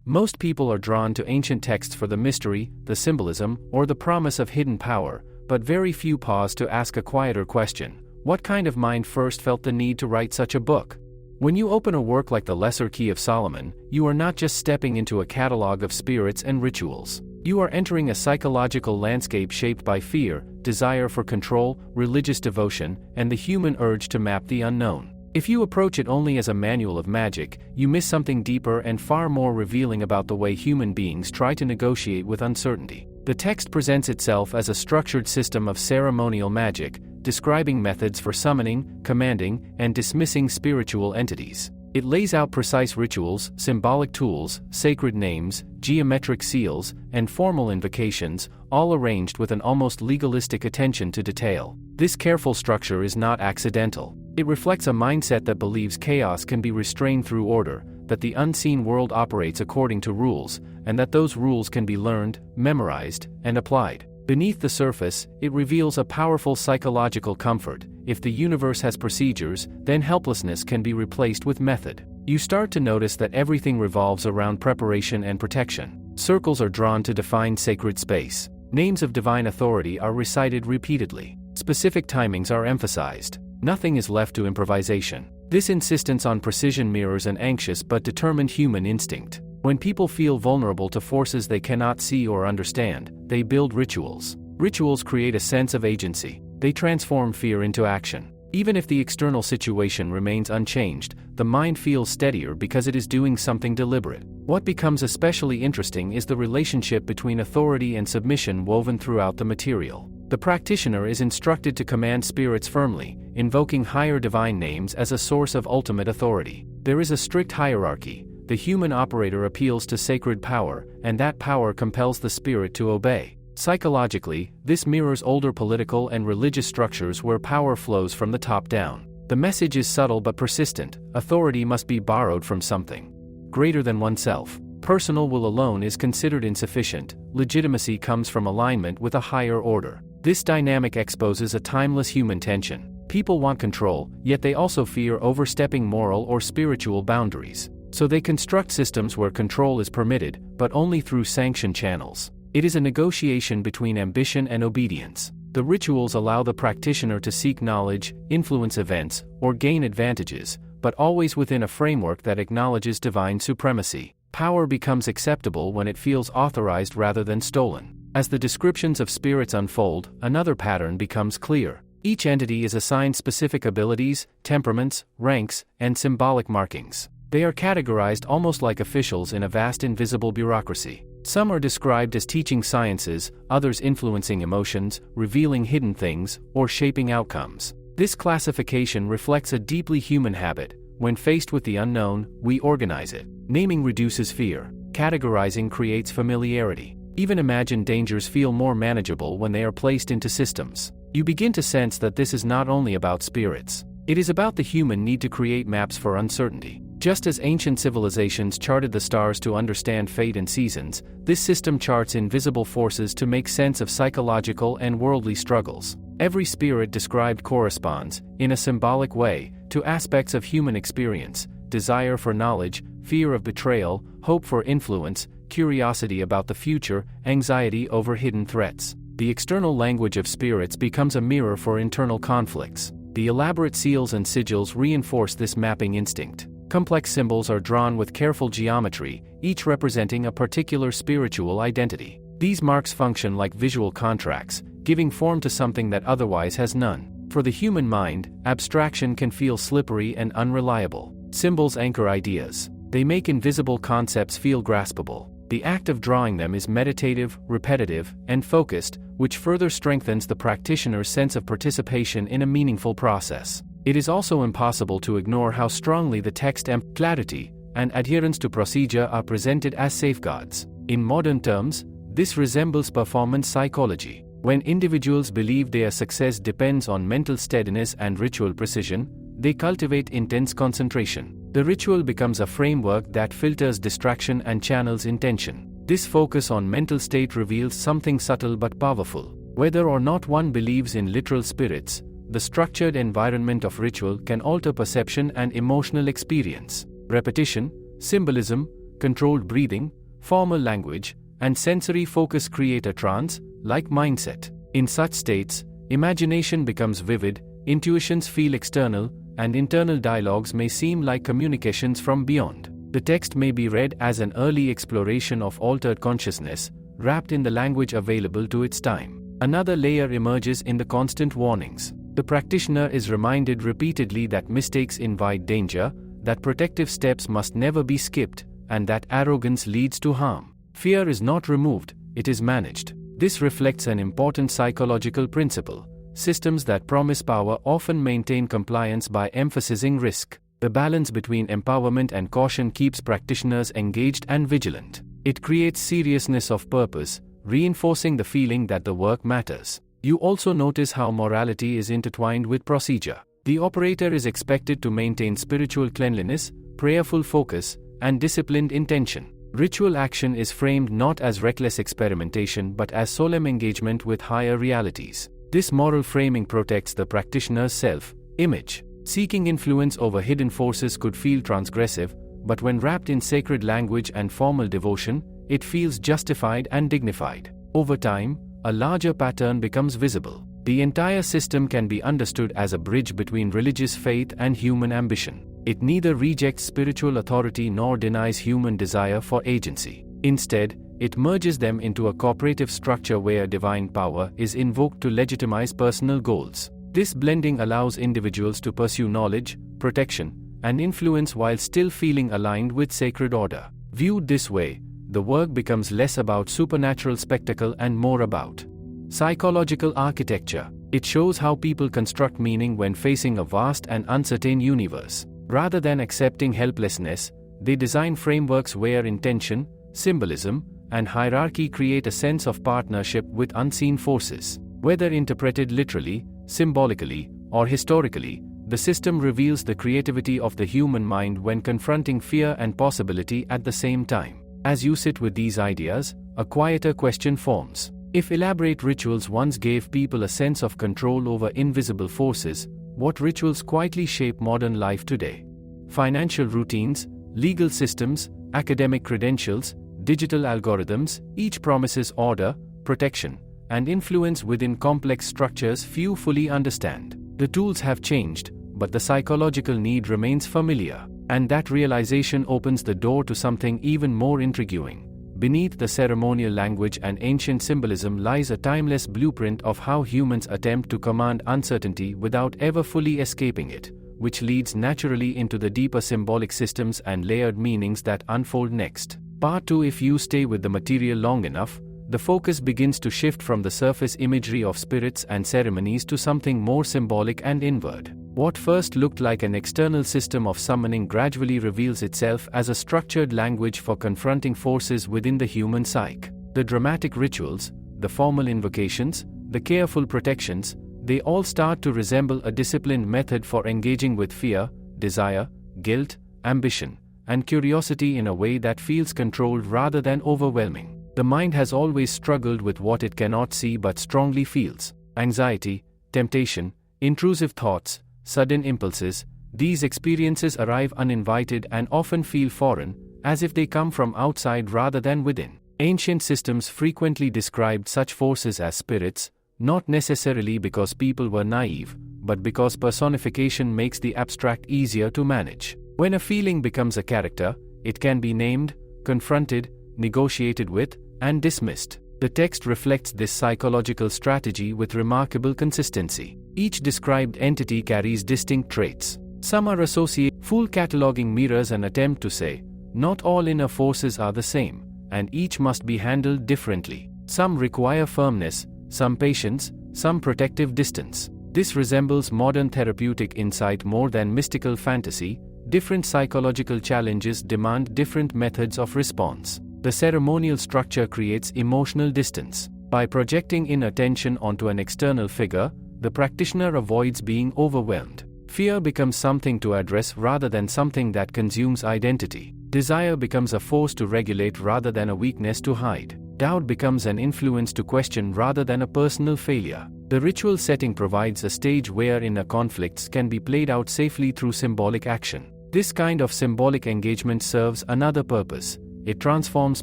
Most people are drawn to ancient texts for the mystery, the symbolism, or the promise of hidden power, but very few pause to ask a quieter question: what kind of mind first felt the need to write such a book? When you open a work like the Lesser Key of Solomon, you are not just stepping into a catalog of spirits and rituals. You are entering a psychological landscape shaped by fear, desire for control, religious devotion, and the human urge to map the unknown. If you approach it only as a manual of magic, you miss something deeper and far more revealing about the way human beings try to negotiate with uncertainty. The text presents itself as a structured system of ceremonial magic, describing methods for summoning, commanding, and dismissing spiritual entities. It lays out precise rituals, symbolic tools, sacred names, geometric seals, and formal invocations, all arranged with an almost legalistic attention to detail. This careful structure is not accidental. It reflects a mindset that believes chaos can be restrained through order, that the unseen world operates according to rules, and that those rules can be learned, memorized, and applied. Beneath the surface, it reveals a powerful psychological comfort. If the universe has procedures, then helplessness can be replaced with method. You start to notice that everything revolves around preparation and protection. Circles are drawn to define sacred space. Names of divine authority are recited repeatedly. Specific timings are emphasized. Nothing is left to improvisation. This insistence on precision mirrors an anxious but determined human instinct. When people feel vulnerable to forces they cannot see or understand, they build rituals. Rituals create a sense of agency. They transform fear into action. Even if the external situation remains unchanged, the mind feels steadier because it is doing something deliberate. What becomes especially interesting is the relationship between authority and submission woven throughout the material. The practitioner is instructed to command spirits firmly, invoking higher divine names as a source of ultimate authority. There is a strict hierarchy. The human operator appeals to sacred power, and that power compels the spirit to obey. Psychologically, this mirrors older political and religious structures where power flows from the top down. The message is subtle but persistent: authority must be borrowed from something greater than oneself. Personal will alone is considered insufficient. Legitimacy comes from alignment with a higher order. This dynamic exposes a timeless human tension. People want control, yet they also fear overstepping moral or spiritual boundaries. So they construct systems where control is permitted, but only through sanctioned channels. It is a negotiation between ambition and obedience. The rituals allow the practitioner to seek knowledge, influence events, or gain advantages, but always within a framework that acknowledges divine supremacy. Power becomes acceptable when it feels authorized rather than stolen. As the descriptions of spirits unfold, another pattern becomes clear. Each entity is assigned specific abilities, temperaments, ranks, and symbolic markings. They are categorized almost like officials in a vast invisible bureaucracy. Some are described as teaching sciences, others influencing emotions, revealing hidden things, or shaping outcomes. This classification reflects a deeply human habit. When faced with the unknown, we organize it. Naming reduces fear. Categorizing creates familiarity. Even imagined dangers feel more manageable when they are placed into systems. You begin to sense that this is not only about spirits. It is about the human need to create maps for uncertainty. Just as ancient civilizations charted the stars to understand fate and seasons, this system charts invisible forces to make sense of psychological and worldly struggles. Every spirit described corresponds, in a symbolic way, to aspects of human experience: desire for knowledge, fear of betrayal, hope for influence, curiosity about the future, anxiety over hidden threats. The external language of spirits becomes a mirror for internal conflicts. The elaborate seals and sigils reinforce this mapping instinct. Complex symbols are drawn with careful geometry, each representing a particular spiritual identity. These marks function like visual contracts, giving form to something that otherwise has none. For the human mind, abstraction can feel slippery and unreliable. Symbols anchor ideas. They make invisible concepts feel graspable. The act of drawing them is meditative, repetitive, and focused, which further strengthens the practitioner's sense of participation in a meaningful process. It is also impossible to ignore how strongly the text clarity and adherence to procedure are presented as safeguards. In modern terms, this resembles performance psychology. When individuals believe their success depends on mental steadiness and ritual precision, they cultivate intense concentration. The ritual becomes a framework that filters distraction and channels intention. This focus on mental state reveals something subtle but powerful. Whether or not one believes in literal spirits, the structured environment of ritual can alter perception and emotional experience. Repetition, symbolism, controlled breathing, formal language, and sensory focus create a trance-like mindset. In such states, imagination becomes vivid, intuitions feel external, and internal dialogues may seem like communications from beyond. The text may be read as an early exploration of altered consciousness, wrapped in the language available to its time. Another layer emerges in the constant warnings. The practitioner is reminded repeatedly that mistakes invite danger, that protective steps must never be skipped, and that arrogance leads to harm. Fear is not removed, it is managed. This reflects an important psychological principle. Systems that promise power often maintain compliance by emphasizing risk. The balance between empowerment and caution keeps practitioners engaged and vigilant. It creates seriousness of purpose, reinforcing the feeling that the work matters. You also notice how morality is intertwined with procedure. The operator is expected to maintain spiritual cleanliness, prayerful focus, and disciplined intention. Ritual action is framed not as reckless experimentation but as solemn engagement with higher realities. This moral framing protects the practitioner's self-image. Seeking influence over hidden forces could feel transgressive, but when wrapped in sacred language and formal devotion, it feels justified and dignified. Over time, a larger pattern becomes visible. The entire system can be understood as a bridge between religious faith and human ambition. It neither rejects spiritual authority nor denies human desire for agency. Instead, it merges them into a cooperative structure where divine power is invoked to legitimize personal goals. This blending allows individuals to pursue knowledge, protection, and influence while still feeling aligned with sacred order. Viewed this way, the work becomes less about supernatural spectacle and more about psychological architecture. It shows how people construct meaning when facing a vast and uncertain universe. Rather than accepting helplessness, they design frameworks where intention, symbolism, and hierarchy create a sense of partnership with unseen forces. Whether interpreted literally, symbolically, or historically, the system reveals the creativity of the human mind when confronting fear and possibility at the same time. As you sit with these ideas, a quieter question forms. If elaborate rituals once gave people a sense of control over invisible forces, what rituals quietly shape modern life today? Financial routines, legal systems, academic credentials, digital algorithms, each promises order, protection, and influence within complex structures few fully understand. The tools have changed, but the psychological need remains familiar, and that realization opens the door to something even more intriguing. Beneath the ceremonial language and ancient symbolism lies a timeless blueprint of how humans attempt to command uncertainty without ever fully escaping it, which leads naturally into the deeper symbolic systems and layered meanings that unfold next. Part 2. If you stay with the material long enough, the focus begins to shift from the surface imagery of spirits and ceremonies to something more symbolic and inward. What first looked like an external system of summoning gradually reveals itself as a structured language for confronting forces within the human psyche. The dramatic rituals, the formal invocations, the careful protections, they all start to resemble a disciplined method for engaging with fear, desire, guilt, ambition, and curiosity in a way that feels controlled rather than overwhelming. The mind has always struggled with what it cannot see but strongly feels: anxiety, temptation, intrusive thoughts, sudden impulses. These experiences arrive uninvited and often feel foreign, as if they come from outside rather than within. Ancient systems frequently described such forces as spirits, not necessarily because people were naive, but because personification makes the abstract easier to manage. When a feeling becomes a character, it can be named, confronted, negotiated with, and dismissed. The text reflects this psychological strategy with remarkable consistency. Each described entity carries distinct traits. Some are associated. Full cataloging mirrors an attempt to say, not all inner forces are the same, and each must be handled differently. Some require firmness, some patience, some protective distance. This resembles modern therapeutic insight more than mystical fantasy. Different psychological challenges demand different methods of response. The ceremonial structure creates emotional distance. By projecting in attention onto an external figure, the practitioner avoids being overwhelmed. Fear becomes something to address rather than something that consumes identity. Desire becomes a force to regulate rather than a weakness to hide. Doubt becomes an influence to question rather than a personal failure. The ritual setting provides a stage where inner conflicts can be played out safely through symbolic action. This kind of symbolic engagement serves another purpose. it transforms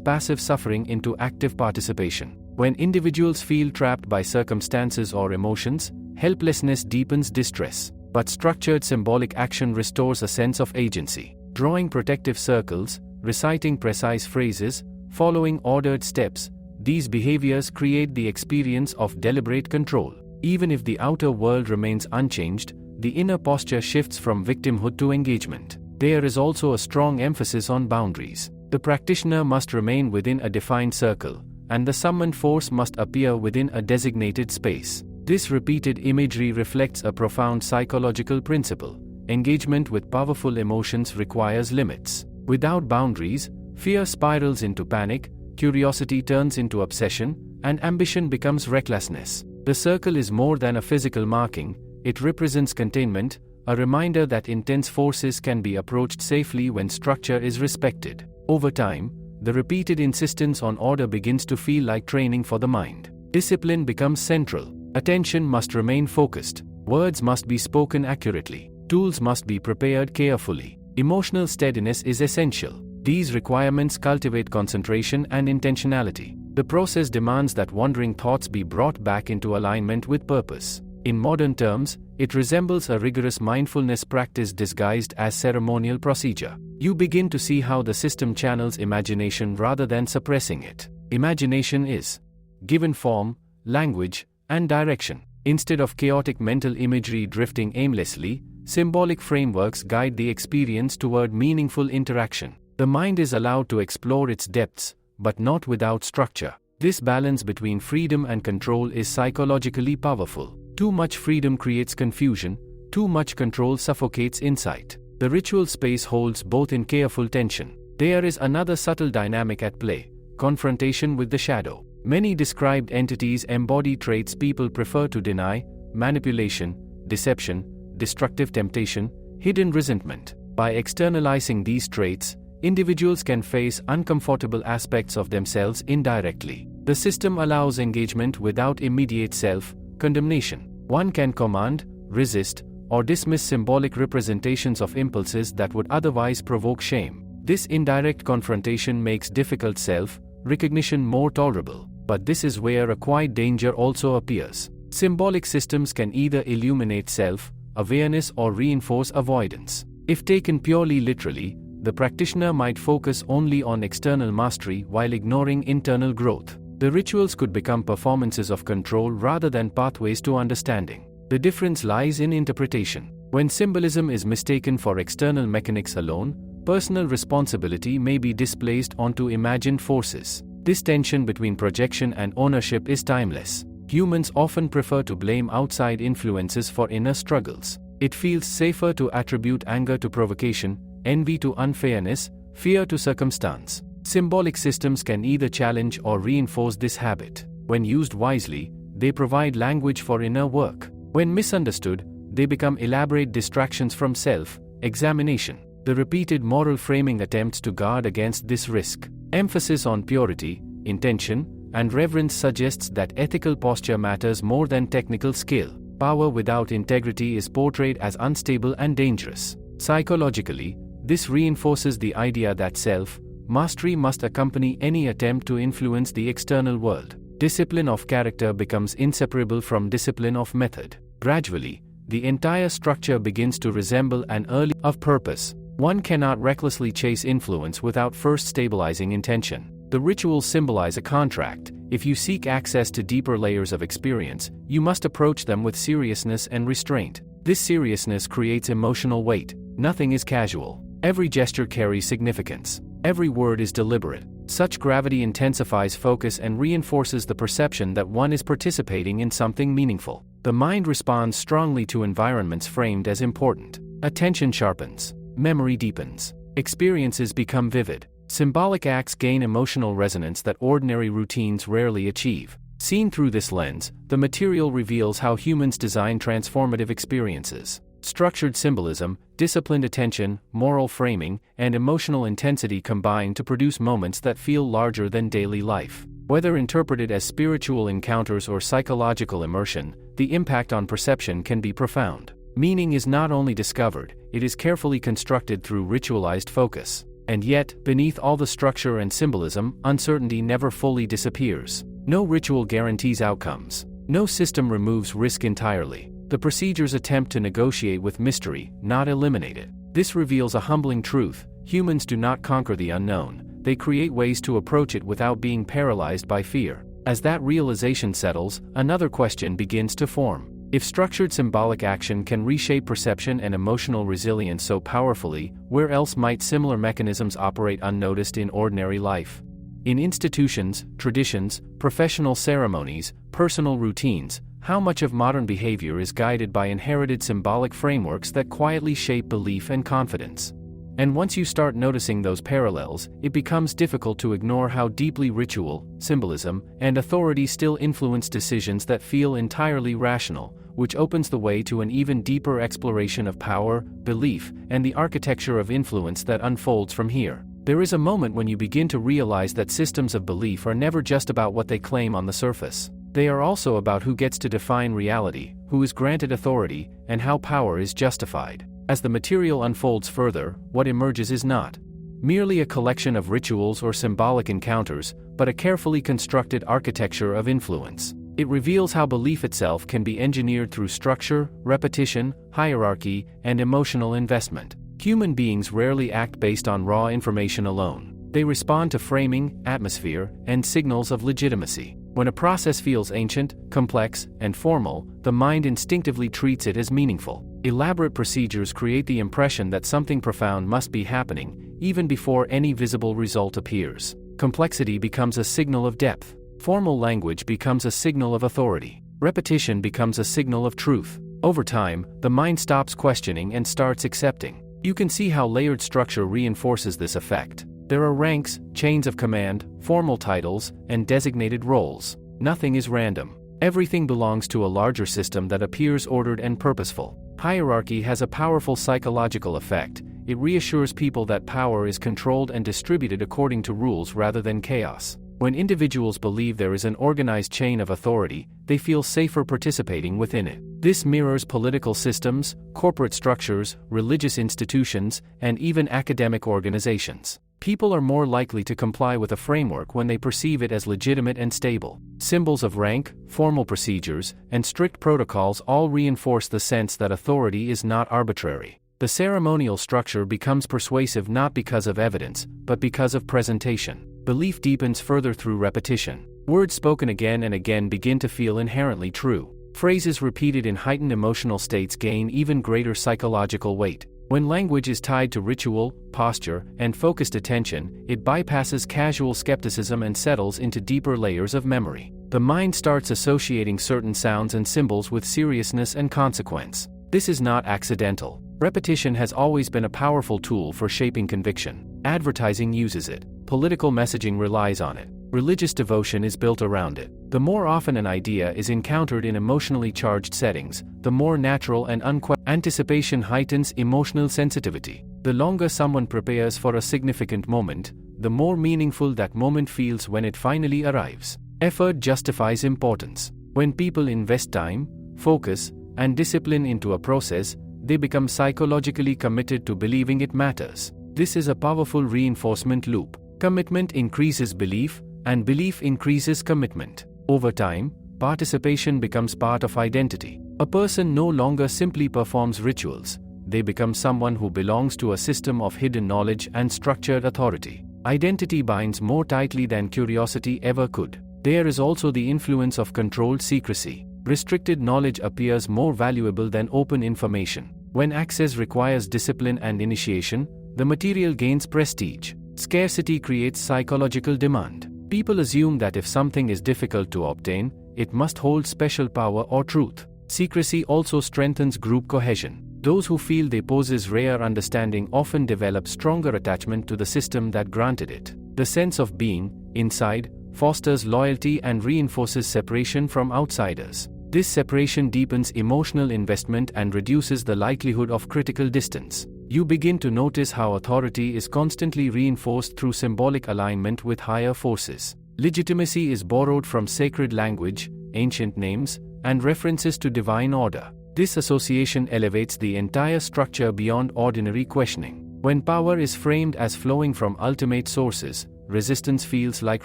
passive suffering into active participation. When individuals feel trapped by circumstances or emotions, helplessness deepens distress. But structured symbolic action restores a sense of agency. Drawing protective circles, reciting precise phrases, following ordered steps, these behaviors create the experience of deliberate control. Even if the outer world remains unchanged, the inner posture shifts from victimhood to engagement. There is also a strong emphasis on boundaries. The practitioner must remain within a defined circle, and the summoned force must appear within a designated space. This repeated imagery reflects a profound psychological principle. Engagement with powerful emotions requires limits. Without boundaries, fear spirals into panic, curiosity turns into obsession, and ambition becomes recklessness. The circle is more than a physical marking, it represents containment, a reminder that intense forces can be approached safely when structure is respected. Over time, the repeated insistence on order begins to feel like training for the mind. Discipline becomes central. Attention must remain focused. Words must be spoken accurately. Tools must be prepared carefully. Emotional steadiness is essential. These requirements cultivate concentration and intentionality. The process demands that wandering thoughts be brought back into alignment with purpose. In modern terms, it resembles a rigorous mindfulness practice disguised as ceremonial procedure. You begin to see how the system channels imagination rather than suppressing it. Imagination is given form, language, and direction. Instead of chaotic mental imagery drifting aimlessly, symbolic frameworks guide the experience toward meaningful interaction. The mind is allowed to explore its depths, but not without structure. This balance between freedom and control is psychologically powerful. Too much freedom creates confusion, too much control suffocates insight. The ritual space holds both in careful tension. There is another subtle dynamic at play: confrontation with the shadow. Many described entities embody traits people prefer to deny: manipulation, deception, destructive temptation, hidden resentment. By externalizing these traits, individuals can face uncomfortable aspects of themselves indirectly. The system allows engagement without immediate self-condemnation. One can command, resist, or dismiss symbolic representations of impulses that would otherwise provoke shame. This indirect confrontation makes difficult self-recognition more tolerable. But this is where a quiet danger also appears. Symbolic systems can either illuminate self-awareness or reinforce avoidance. If taken purely literally, the practitioner might focus only on external mastery while ignoring internal growth. The rituals could become performances of control rather than pathways to understanding. The difference lies in interpretation. When symbolism is mistaken for external mechanics alone, personal responsibility may be displaced onto imagined forces. This tension between projection and ownership is timeless. Humans often prefer to blame outside influences for inner struggles. It feels safer to attribute anger to provocation, envy to unfairness, fear to circumstance. Symbolic systems can either challenge or reinforce this habit. When used wisely, they provide language for inner work. When misunderstood, they become elaborate distractions from self-examination. The repeated moral framing attempts to guard against this risk. Emphasis on purity, intention, and reverence suggests that ethical posture matters more than technical skill. Power without integrity is portrayed as unstable and dangerous. Psychologically, this reinforces the idea that self-mastery must accompany any attempt to influence the external world. Discipline of character becomes inseparable from discipline of method. Gradually, the entire structure begins to resemble an early of purpose. One cannot recklessly chase influence without first stabilizing intention. The rituals symbolize a contract. If you seek access to deeper layers of experience, you must approach them with seriousness and restraint. This seriousness creates emotional weight. Nothing is casual. Every gesture carries significance. Every word is deliberate. Such gravity intensifies focus and reinforces the perception that one is participating in something meaningful. The mind responds strongly to environments framed as important. Attention sharpens. Memory deepens. Experiences become vivid. Symbolic acts gain emotional resonance that ordinary routines rarely achieve. Seen through this lens, the material reveals how humans design transformative experiences. Structured symbolism, disciplined attention, moral framing, and emotional intensity combine to produce moments that feel larger than daily life. Whether interpreted as spiritual encounters or psychological immersion, the impact on perception can be profound. Meaning is not only discovered, it is carefully constructed through ritualized focus. And yet, beneath all the structure and symbolism, uncertainty never fully disappears. No ritual guarantees outcomes. No system removes risk entirely. The procedures attempt to negotiate with mystery, not eliminate it. This reveals a humbling truth: humans do not conquer the unknown, they create ways to approach it without being paralyzed by fear. As that realization settles, another question begins to form. If structured symbolic action can reshape perception and emotional resilience so powerfully, where else might similar mechanisms operate unnoticed in ordinary life? In institutions, traditions, professional ceremonies, personal routines, how much of modern behavior is guided by inherited symbolic frameworks that quietly shape belief and confidence? And once you start noticing those parallels, it becomes difficult to ignore how deeply ritual, symbolism, and authority still influence decisions that feel entirely rational, which opens the way to an even deeper exploration of power, belief, and the architecture of influence that unfolds from here. There is a moment when you begin to realize that systems of belief are never just about what they claim on the surface. They are also about who gets to define reality, who is granted authority, and how power is justified. As the material unfolds further, what emerges is not merely a collection of rituals or symbolic encounters, but a carefully constructed architecture of influence. It reveals how belief itself can be engineered through structure, repetition, hierarchy, and emotional investment. Human beings rarely act based on raw information alone. They respond to framing, atmosphere, and signals of legitimacy. When a process feels ancient, complex, and formal, the mind instinctively treats it as meaningful. Elaborate procedures create the impression that something profound must be happening, even before any visible result appears. Complexity becomes a signal of depth. Formal language becomes a signal of authority. Repetition becomes a signal of truth. Over time, the mind stops questioning and starts accepting. You can see how layered structure reinforces this effect. There are ranks, chains of command, formal titles, and designated roles. Nothing is random. Everything belongs to a larger system that appears ordered and purposeful. Hierarchy has a powerful psychological effect. It reassures people that power is controlled and distributed according to rules rather than chaos. When individuals believe there is an organized chain of authority, they feel safer participating within it. This mirrors political systems, corporate structures, religious institutions, and even academic organizations. People are more likely to comply with a framework when they perceive it as legitimate and stable. Symbols of rank, formal procedures, and strict protocols all reinforce the sense that authority is not arbitrary. The ceremonial structure becomes persuasive not because of evidence, but because of presentation. Belief deepens further through repetition. Words spoken again and again begin to feel inherently true. Phrases repeated in heightened emotional states gain even greater psychological weight. When language is tied to ritual, posture, and focused attention, it bypasses casual skepticism and settles into deeper layers of memory. The mind starts associating certain sounds and symbols with seriousness and consequence. This is not accidental. Repetition has always been a powerful tool for shaping conviction. Advertising uses it. Political messaging relies on it. Religious devotion is built around it. The more often an idea is encountered in emotionally charged settings, the more natural and unquestioned anticipation heightens emotional sensitivity. The longer someone prepares for a significant moment, the more meaningful that moment feels when it finally arrives. Effort justifies importance. When people invest time, focus, and discipline into a process, they become psychologically committed to believing it matters. This is a powerful reinforcement loop. Commitment increases belief, and belief increases commitment. Over time, participation becomes part of identity. A person no longer simply performs rituals. They become someone who belongs to a system of hidden knowledge and structured authority. Identity binds more tightly than curiosity ever could. There is also the influence of controlled secrecy. Restricted knowledge appears more valuable than open information. When access requires discipline and initiation, the material gains prestige. Scarcity creates psychological demand. People assume that if something is difficult to obtain, it must hold special power or truth. Secrecy also strengthens group cohesion. Those who feel they possess rare understanding often develop stronger attachment to the system that granted it. The sense of being inside fosters loyalty and reinforces separation from outsiders. This separation deepens emotional investment and reduces the likelihood of critical distance. You begin to notice how authority is constantly reinforced through symbolic alignment with higher forces. Legitimacy is borrowed from sacred language, ancient names, and references to divine order. This association elevates the entire structure beyond ordinary questioning. When power is framed as flowing from ultimate sources, resistance feels like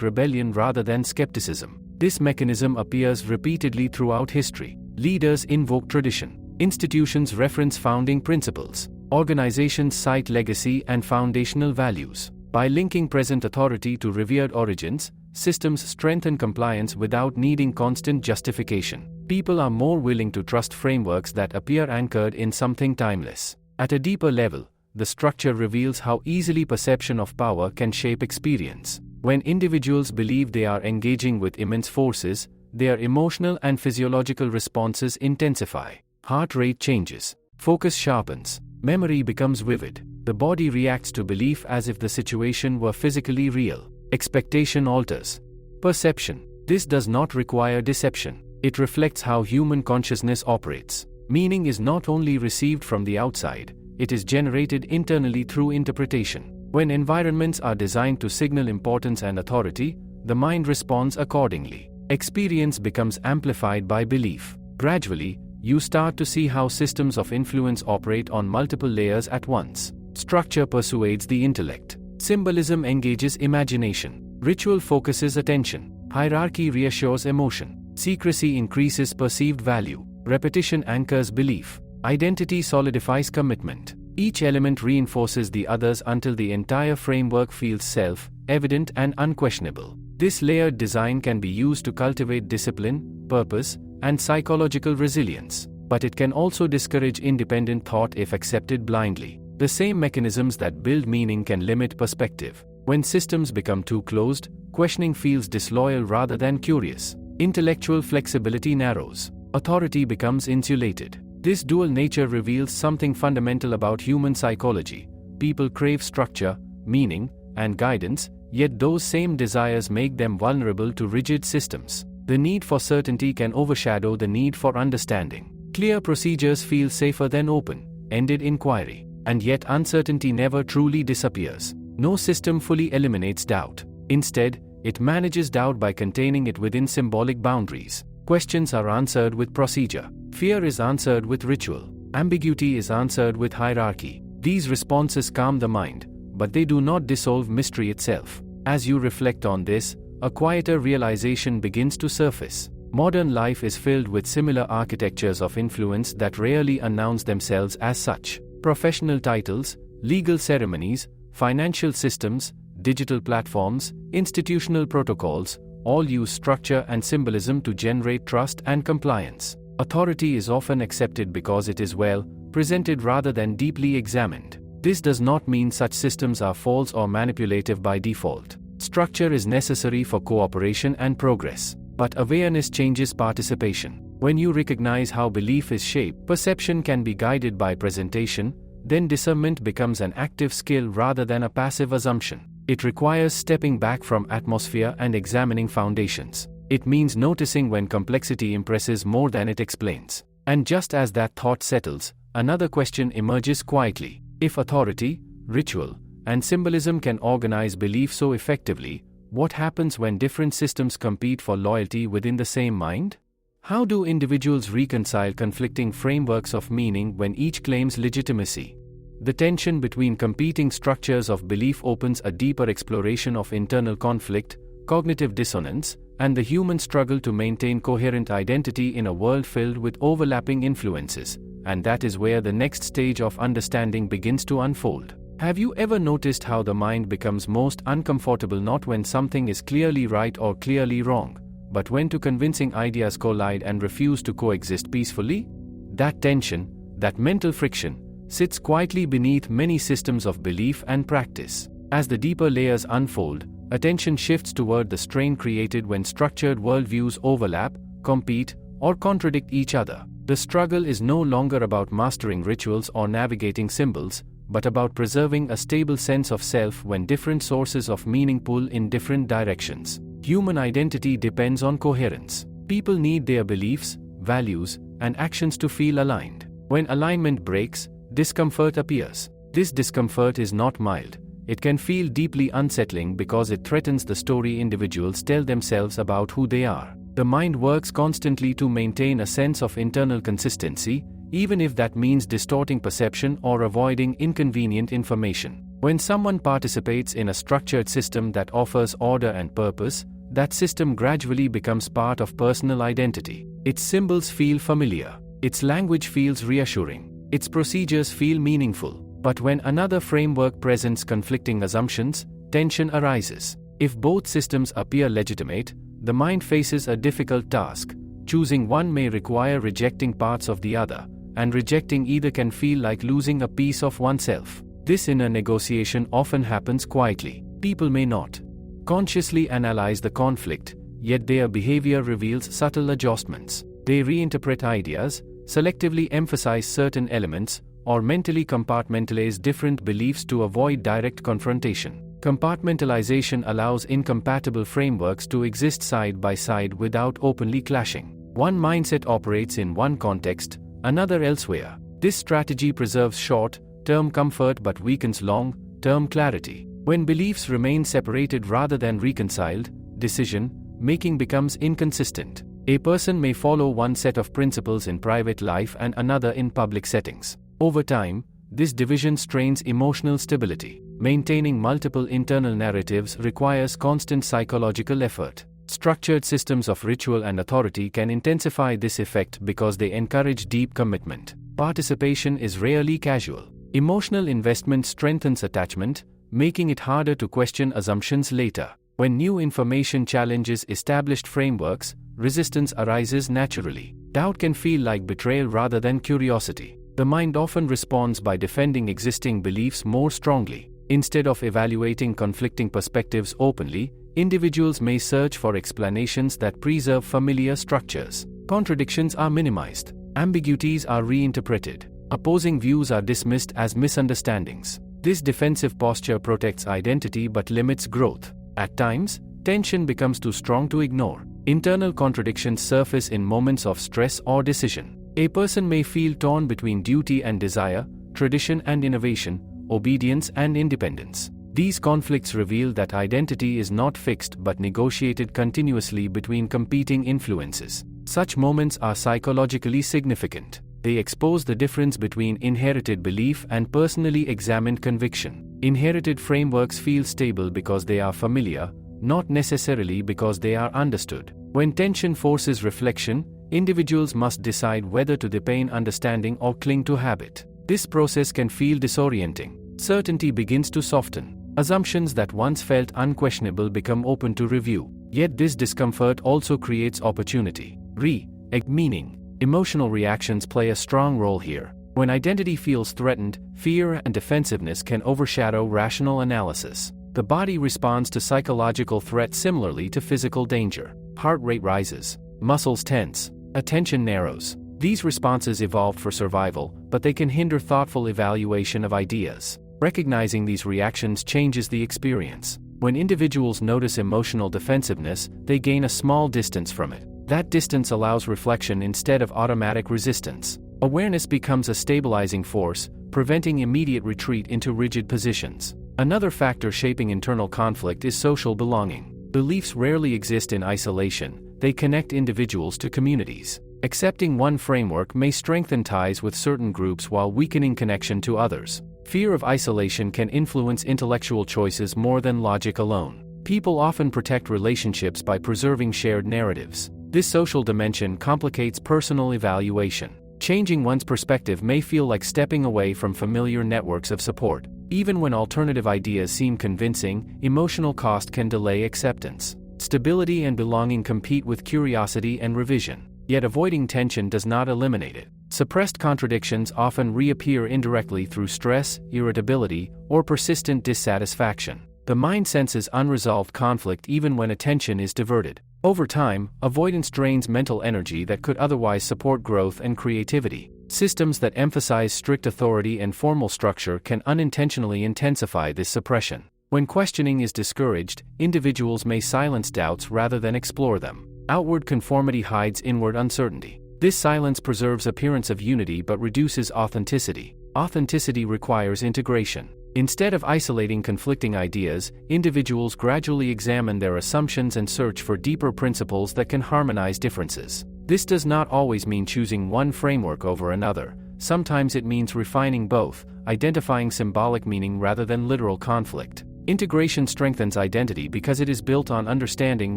rebellion rather than skepticism. This mechanism appears repeatedly throughout history. Leaders invoke tradition. Institutions reference founding principles. Organizations cite legacy and foundational values. By linking present authority to revered origins, systems strengthen compliance without needing constant justification. People are more willing to trust frameworks that appear anchored in something timeless. At a deeper level, the structure reveals how easily perception of power can shape experience. When individuals believe they are engaging with immense forces, their emotional and physiological responses intensify. Heart rate changes, focus sharpens, memory becomes vivid. The body reacts to belief as if the situation were physically real. Expectation alters perception. This does not require deception. It reflects how human consciousness operates. Meaning is not only received from the outside, it is generated internally through interpretation. When environments are designed to signal importance and authority, the mind responds accordingly. Experience becomes amplified by belief. Gradually, you start to see how systems of influence operate on multiple layers at once. Structure persuades the intellect. Symbolism engages imagination. Ritual focuses attention. Hierarchy reassures emotion. Secrecy increases perceived value. Repetition anchors belief. Identity solidifies commitment. Each element reinforces the others until the entire framework feels self-evident and unquestionable. This layered design can be used to cultivate discipline, purpose, and psychological resilience, but it can also discourage independent thought if accepted blindly. The same mechanisms that build meaning can limit perspective. When systems become too closed, questioning feels disloyal rather than curious. Intellectual flexibility narrows. Authority becomes insulated. This dual nature reveals something fundamental about human psychology. People crave structure, meaning, and guidance, yet those same desires make them vulnerable to rigid systems. The need for certainty can overshadow the need for understanding. Clear procedures feel safer than open-ended inquiry. And yet uncertainty never truly disappears. No system fully eliminates doubt. Instead, it manages doubt by containing it within symbolic boundaries. Questions are answered with procedure. Fear is answered with ritual. Ambiguity is answered with hierarchy. These responses calm the mind, but they do not dissolve mystery itself. As you reflect on this, a quieter realization begins to surface. Modern life is filled with similar architectures of influence that rarely announce themselves as such. Professional titles, legal ceremonies, financial systems, digital platforms, institutional protocols, all use structure and symbolism to generate trust and compliance. Authority is often accepted because it is well presented rather than deeply examined. This does not mean such systems are false or manipulative by default. Structure is necessary for cooperation and progress, but awareness changes participation. When you recognize how belief is shaped, perception can be guided by presentation, then discernment becomes an active skill rather than a passive assumption. It requires stepping back from atmosphere and examining foundations. It means noticing when complexity impresses more than it explains. And just as that thought settles, another question emerges quietly. If authority, ritual, and symbolism can organize belief so effectively, what happens when different systems compete for loyalty within the same mind? How do individuals reconcile conflicting frameworks of meaning when each claims legitimacy? The tension between competing structures of belief opens a deeper exploration of internal conflict, cognitive dissonance, and the human struggle to maintain coherent identity in a world filled with overlapping influences, and that is where the next stage of understanding begins to unfold. Have you ever noticed how the mind becomes most uncomfortable not when something is clearly right or clearly wrong, but when two convincing ideas collide and refuse to coexist peacefully? That tension, that mental friction, sits quietly beneath many systems of belief and practice. As the deeper layers unfold, attention shifts toward the strain created when structured worldviews overlap, compete, or contradict each other. The struggle is no longer about mastering rituals or navigating symbols, but about preserving a stable sense of self when different sources of meaning pull in different directions. Human identity depends on coherence. People need their beliefs, values, and actions to feel aligned. When alignment breaks, discomfort appears. This discomfort is not mild. It can feel deeply unsettling because it threatens the story individuals tell themselves about who they are. The mind works constantly to maintain a sense of internal consistency, even if that means distorting perception or avoiding inconvenient information. When someone participates in a structured system that offers order and purpose, that system gradually becomes part of personal identity. Its symbols feel familiar. Its language feels reassuring. Its procedures feel meaningful. But when another framework presents conflicting assumptions, tension arises. If both systems appear legitimate, the mind faces a difficult task. Choosing one may require rejecting parts of the other, and rejecting either can feel like losing a piece of oneself. This inner negotiation often happens quietly. People may not consciously analyze the conflict, yet their behavior reveals subtle adjustments. They reinterpret ideas, selectively emphasize certain elements, or mentally compartmentalize different beliefs to avoid direct confrontation. Compartmentalization allows incompatible frameworks to exist side by side without openly clashing. One mindset operates in one context, another elsewhere. This strategy preserves short-term comfort but weakens long-term clarity. When beliefs remain separated rather than reconciled, decision-making becomes inconsistent. A person may follow one set of principles in private life and another in public settings. Over time, this division strains emotional stability. Maintaining multiple internal narratives requires constant psychological effort. Structured systems of ritual and authority can intensify this effect because they encourage deep commitment. Participation is rarely casual. Emotional investment strengthens attachment, making it harder to question assumptions later. When new information challenges established frameworks, resistance arises naturally. Doubt can feel like betrayal rather than curiosity. The mind often responds by defending existing beliefs more strongly. Instead of evaluating conflicting perspectives openly, individuals may search for explanations that preserve familiar structures. Contradictions are minimized. Ambiguities are reinterpreted. Opposing views are dismissed as misunderstandings. This defensive posture protects identity but limits growth. At times, tension becomes too strong to ignore. Internal contradictions surface in moments of stress or decision. A person may feel torn between duty and desire, tradition and innovation, obedience and independence. These conflicts reveal that identity is not fixed but negotiated continuously between competing influences. Such moments are psychologically significant. They expose the difference between inherited belief and personally examined conviction. Inherited frameworks feel stable because they are familiar, not necessarily because they are understood. When tension forces reflection, individuals must decide whether to deepen understanding or cling to habit. This process can feel disorienting. Certainty begins to soften. Assumptions that once felt unquestionable become open to review. Yet this discomfort also creates opportunity. Meaning. Emotional reactions play a strong role here. When identity feels threatened, fear and defensiveness can overshadow rational analysis. The body responds to psychological threat similarly to physical danger. Heart rate rises, muscles tense, attention narrows. These responses evolved for survival, but they can hinder thoughtful evaluation of ideas. Recognizing these reactions changes the experience. When individuals notice emotional defensiveness, they gain a small distance from it. That distance allows reflection instead of automatic resistance. Awareness becomes a stabilizing force, preventing immediate retreat into rigid positions. Another factor shaping internal conflict is social belonging. Beliefs rarely exist in isolation, they connect individuals to communities. Accepting one framework may strengthen ties with certain groups while weakening connection to others. Fear of isolation can influence intellectual choices more than logic alone. People often protect relationships by preserving shared narratives. This social dimension complicates personal evaluation. Changing one's perspective may feel like stepping away from familiar networks of support. Even when alternative ideas seem convincing, emotional cost can delay acceptance. Stability and belonging compete with curiosity and revision. Yet avoiding tension does not eliminate it. Suppressed contradictions often reappear indirectly through stress, irritability, or persistent dissatisfaction. The mind senses unresolved conflict even when attention is diverted. Over time, avoidance drains mental energy that could otherwise support growth and creativity. Systems that emphasize strict authority and formal structure can unintentionally intensify this suppression. When questioning is discouraged, individuals may silence doubts rather than explore them. Outward conformity hides inward uncertainty. This silence preserves appearance of unity but reduces authenticity. Authenticity requires integration. Instead of isolating conflicting ideas, individuals gradually examine their assumptions and search for deeper principles that can harmonize differences. This does not always mean choosing one framework over another, sometimes it means refining both, identifying symbolic meaning rather than literal conflict. Integration strengthens identity because it is built on understanding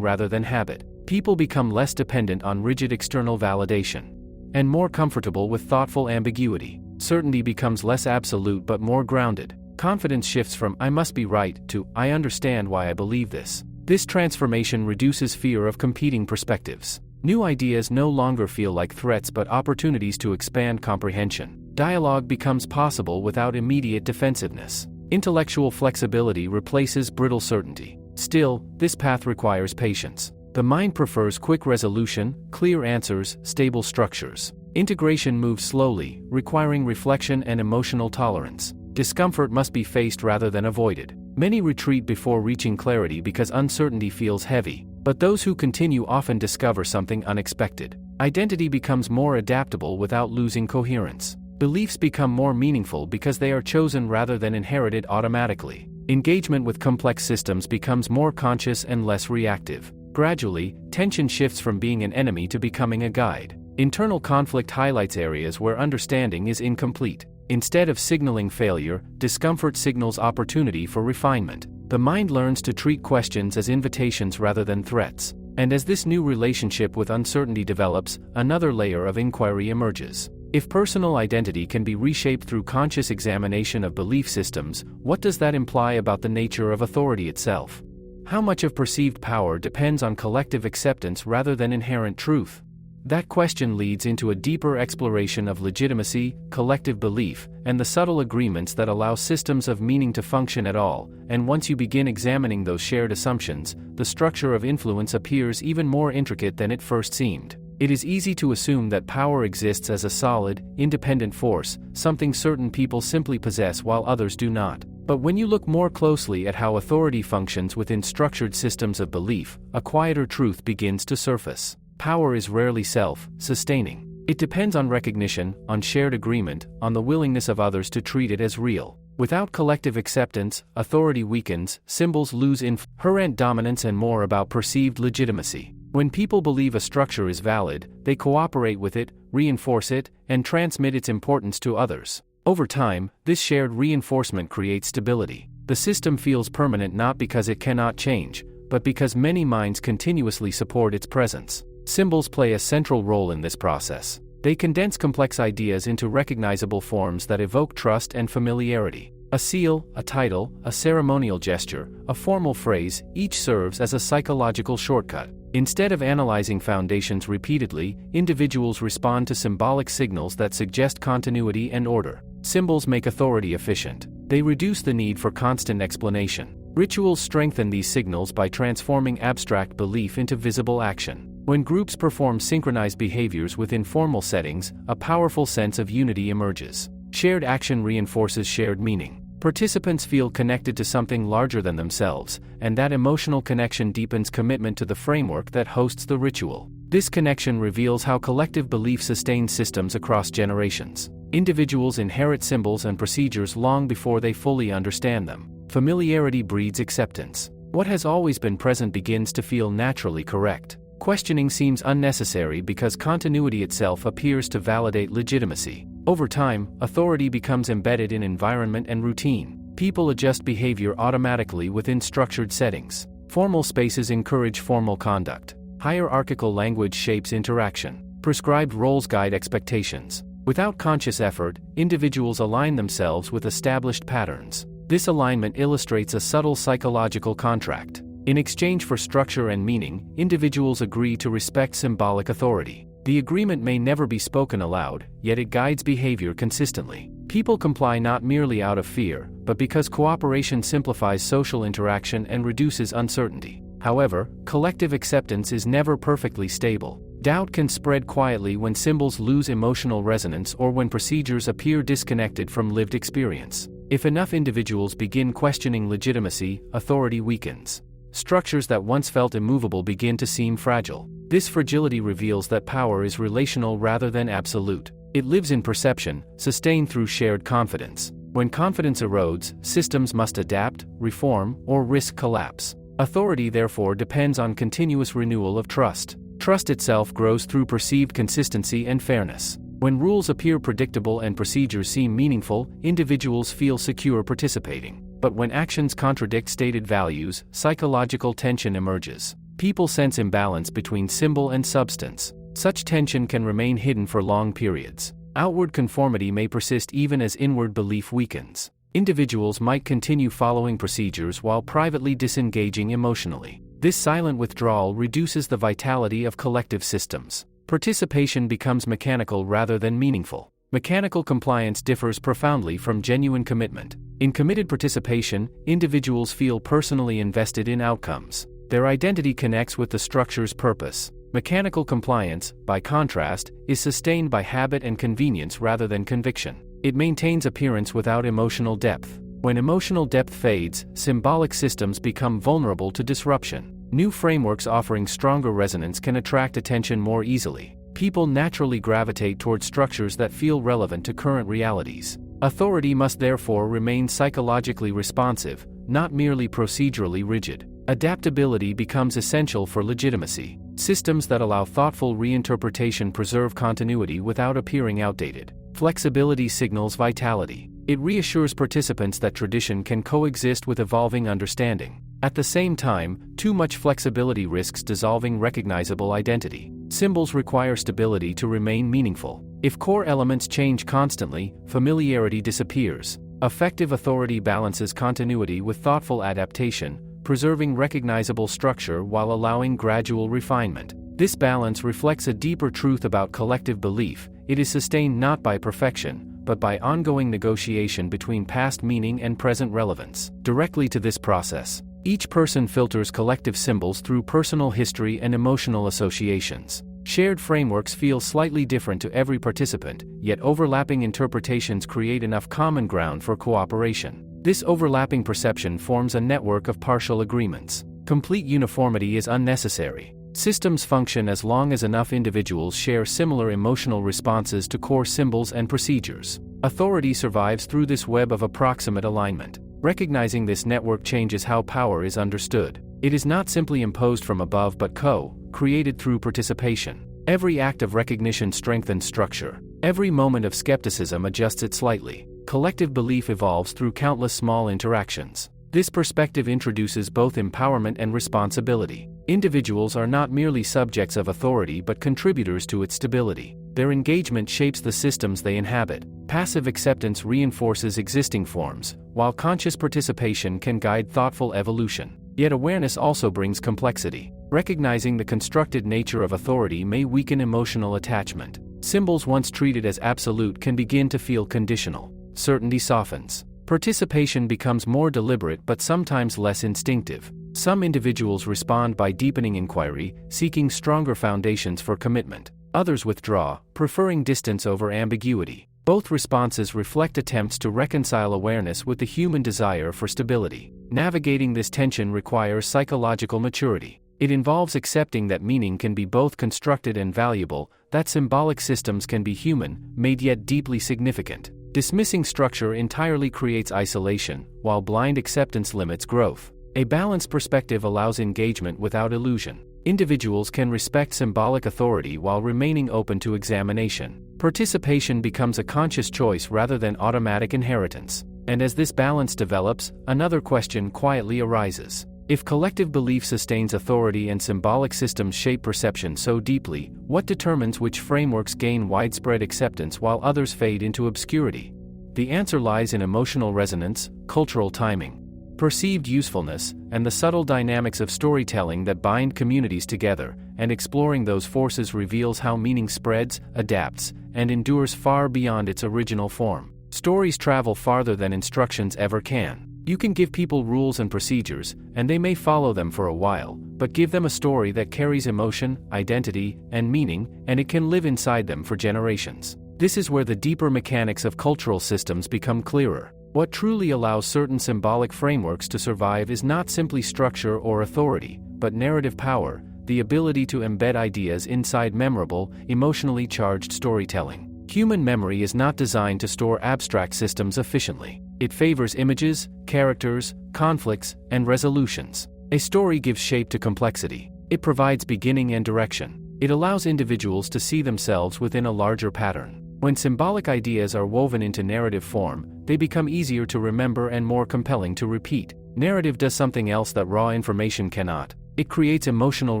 rather than habit. People become less dependent on rigid external validation and more comfortable with thoughtful ambiguity. Certainty becomes less absolute but more grounded. Confidence shifts from "I must be right" to "I understand why I believe this." This transformation reduces fear of competing perspectives. New ideas no longer feel like threats but opportunities to expand comprehension. Dialogue becomes possible without immediate defensiveness. Intellectual flexibility replaces brittle certainty. Still, this path requires patience. The mind prefers quick resolution, clear answers, stable structures. Integration moves slowly, requiring reflection and emotional tolerance. Discomfort must be faced rather than avoided. Many retreat before reaching clarity because uncertainty feels heavy, but those who continue often discover something unexpected. Identity becomes more adaptable without losing coherence. Beliefs become more meaningful because they are chosen rather than inherited automatically. Engagement with complex systems becomes more conscious and less reactive. Gradually, tension shifts from being an enemy to becoming a guide. Internal conflict highlights areas where understanding is incomplete. Instead of signaling failure, discomfort signals opportunity for refinement. The mind learns to treat questions as invitations rather than threats. And as this new relationship with uncertainty develops, another layer of inquiry emerges. If personal identity can be reshaped through conscious examination of belief systems, what does that imply about the nature of authority itself? How much of perceived power depends on collective acceptance rather than inherent truth? That question leads into a deeper exploration of legitimacy, collective belief, and the subtle agreements that allow systems of meaning to function at all. And once you begin examining those shared assumptions, the structure of influence appears even more intricate than it first seemed. It is easy to assume that power exists as a solid, independent force, something certain people simply possess while others do not. But when you look more closely at how authority functions within structured systems of belief, a quieter truth begins to surface. Power is rarely self-sustaining. It depends on recognition, on shared agreement, on the willingness of others to treat it as real. Without collective acceptance, authority weakens, symbols lose inherent dominance and more about perceived legitimacy. When people believe a structure is valid, they cooperate with it, reinforce it, and transmit its importance to others. Over time, this shared reinforcement creates stability. The system feels permanent not because it cannot change, but because many minds continuously support its presence. Symbols play a central role in this process. They condense complex ideas into recognizable forms that evoke trust and familiarity. A seal, a title, a ceremonial gesture, a formal phrase, each serves as a psychological shortcut. Instead of analyzing foundations repeatedly, individuals respond to symbolic signals that suggest continuity and order. Symbols make authority efficient. They reduce the need for constant explanation. Rituals strengthen these signals by transforming abstract belief into visible action. When groups perform synchronized behaviors within formal settings, a powerful sense of unity emerges. Shared action reinforces shared meaning. Participants feel connected to something larger than themselves, and that emotional connection deepens commitment to the framework that hosts the ritual. This connection reveals how collective belief sustains systems across generations. Individuals inherit symbols and procedures long before they fully understand them. Familiarity breeds acceptance. What has always been present begins to feel naturally correct. Questioning seems unnecessary because continuity itself appears to validate legitimacy. Over time, authority becomes embedded in environment and routine. People adjust behavior automatically within structured settings. Formal spaces encourage formal conduct. Hierarchical language shapes interaction. Prescribed roles guide expectations. Without conscious effort, individuals align themselves with established patterns. This alignment illustrates a subtle psychological contract. In exchange for structure and meaning, individuals agree to respect symbolic authority. The agreement may never be spoken aloud, yet it guides behavior consistently. People comply not merely out of fear, but because cooperation simplifies social interaction and reduces uncertainty. However, collective acceptance is never perfectly stable. Doubt can spread quietly when symbols lose emotional resonance or when procedures appear disconnected from lived experience. If enough individuals begin questioning legitimacy, authority weakens. Structures that once felt immovable begin to seem fragile. This fragility reveals that power is relational rather than absolute. It lives in perception, sustained through shared confidence. When confidence erodes, systems must adapt, reform, or risk collapse. Authority therefore depends on continuous renewal of trust. Trust itself grows through perceived consistency and fairness. When rules appear predictable and procedures seem meaningful, individuals feel secure participating. But when actions contradict stated values, psychological tension emerges. People sense imbalance between symbol and substance. Such tension can remain hidden for long periods. Outward conformity may persist even as inward belief weakens. Individuals might continue following procedures while privately disengaging emotionally. This silent withdrawal reduces the vitality of collective systems. Participation becomes mechanical rather than meaningful. Mechanical compliance differs profoundly from genuine commitment. In committed participation, individuals feel personally invested in outcomes. Their identity connects with the structure's purpose. Mechanical compliance, by contrast, is sustained by habit and convenience rather than conviction. It maintains appearance without emotional depth. When emotional depth fades, symbolic systems become vulnerable to disruption. New frameworks offering stronger resonance can attract attention more easily. People naturally gravitate toward structures that feel relevant to current realities. Authority must therefore remain psychologically responsive, not merely procedurally rigid. Adaptability becomes essential for legitimacy. Systems that allow thoughtful reinterpretation preserve continuity without appearing outdated. Flexibility signals vitality. It reassures participants that tradition can coexist with evolving understanding. At the same time, too much flexibility risks dissolving recognizable identity. Symbols require stability to remain meaningful. If core elements change constantly, familiarity disappears. Effective authority balances continuity with thoughtful adaptation, preserving recognizable structure while allowing gradual refinement. This balance reflects a deeper truth about collective belief. It is sustained not by perfection, but by ongoing negotiation between past meaning and present relevance. Directly to this process, each person filters collective symbols through personal history and emotional associations. Shared frameworks feel slightly different to every participant, yet overlapping interpretations create enough common ground for cooperation. This overlapping perception forms a network of partial agreements. Complete uniformity is unnecessary. Systems function as long as enough individuals share similar emotional responses to core symbols and procedures. Authority survives through this web of approximate alignment. Recognizing this network changes how power is understood. It is not simply imposed from above but co-created through participation. Every act of recognition strengthens structure. Every moment of skepticism adjusts it slightly. Collective belief evolves through countless small interactions. This perspective introduces both empowerment and responsibility. Individuals are not merely subjects of authority but contributors to its stability. Their engagement shapes the systems they inhabit. Passive acceptance reinforces existing forms, while conscious participation can guide thoughtful evolution. Yet awareness also brings complexity. Recognizing the constructed nature of authority may weaken emotional attachment. Symbols once treated as absolute can begin to feel conditional. Certainty softens. Participation becomes more deliberate but sometimes less instinctive. Some individuals respond by deepening inquiry, seeking stronger foundations for commitment. Others withdraw, preferring distance over ambiguity. Both responses reflect attempts to reconcile awareness with the human desire for stability. Navigating this tension requires psychological maturity. It involves accepting that meaning can be both constructed and valuable, that symbolic systems can be human, made yet deeply significant. Dismissing structure entirely creates isolation, while blind acceptance limits growth. A balanced perspective allows engagement without illusion. Individuals can respect symbolic authority while remaining open to examination. Participation becomes a conscious choice rather than automatic inheritance. And as this balance develops, another question quietly arises. If collective belief sustains authority and symbolic systems shape perception so deeply, what determines which frameworks gain widespread acceptance while others fade into obscurity? The answer lies in emotional resonance, cultural timing, perceived usefulness, and the subtle dynamics of storytelling that bind communities together, and exploring those forces reveals how meaning spreads, adapts, and endures far beyond its original form. Stories travel farther than instructions ever can. You can give people rules and procedures, and they may follow them for a while, but give them a story that carries emotion, identity, and meaning, and it can live inside them for generations. This is where the deeper mechanics of cultural systems become clearer. What truly allows certain symbolic frameworks to survive is not simply structure or authority, but narrative power, the ability to embed ideas inside memorable, emotionally charged storytelling. Human memory is not designed to store abstract systems efficiently. It favors images, characters, conflicts, and resolutions. A story gives shape to complexity. It provides beginning and direction. It allows individuals to see themselves within a larger pattern. When symbolic ideas are woven into narrative form, they become easier to remember and more compelling to repeat. Narrative does something else that raw information cannot. It creates emotional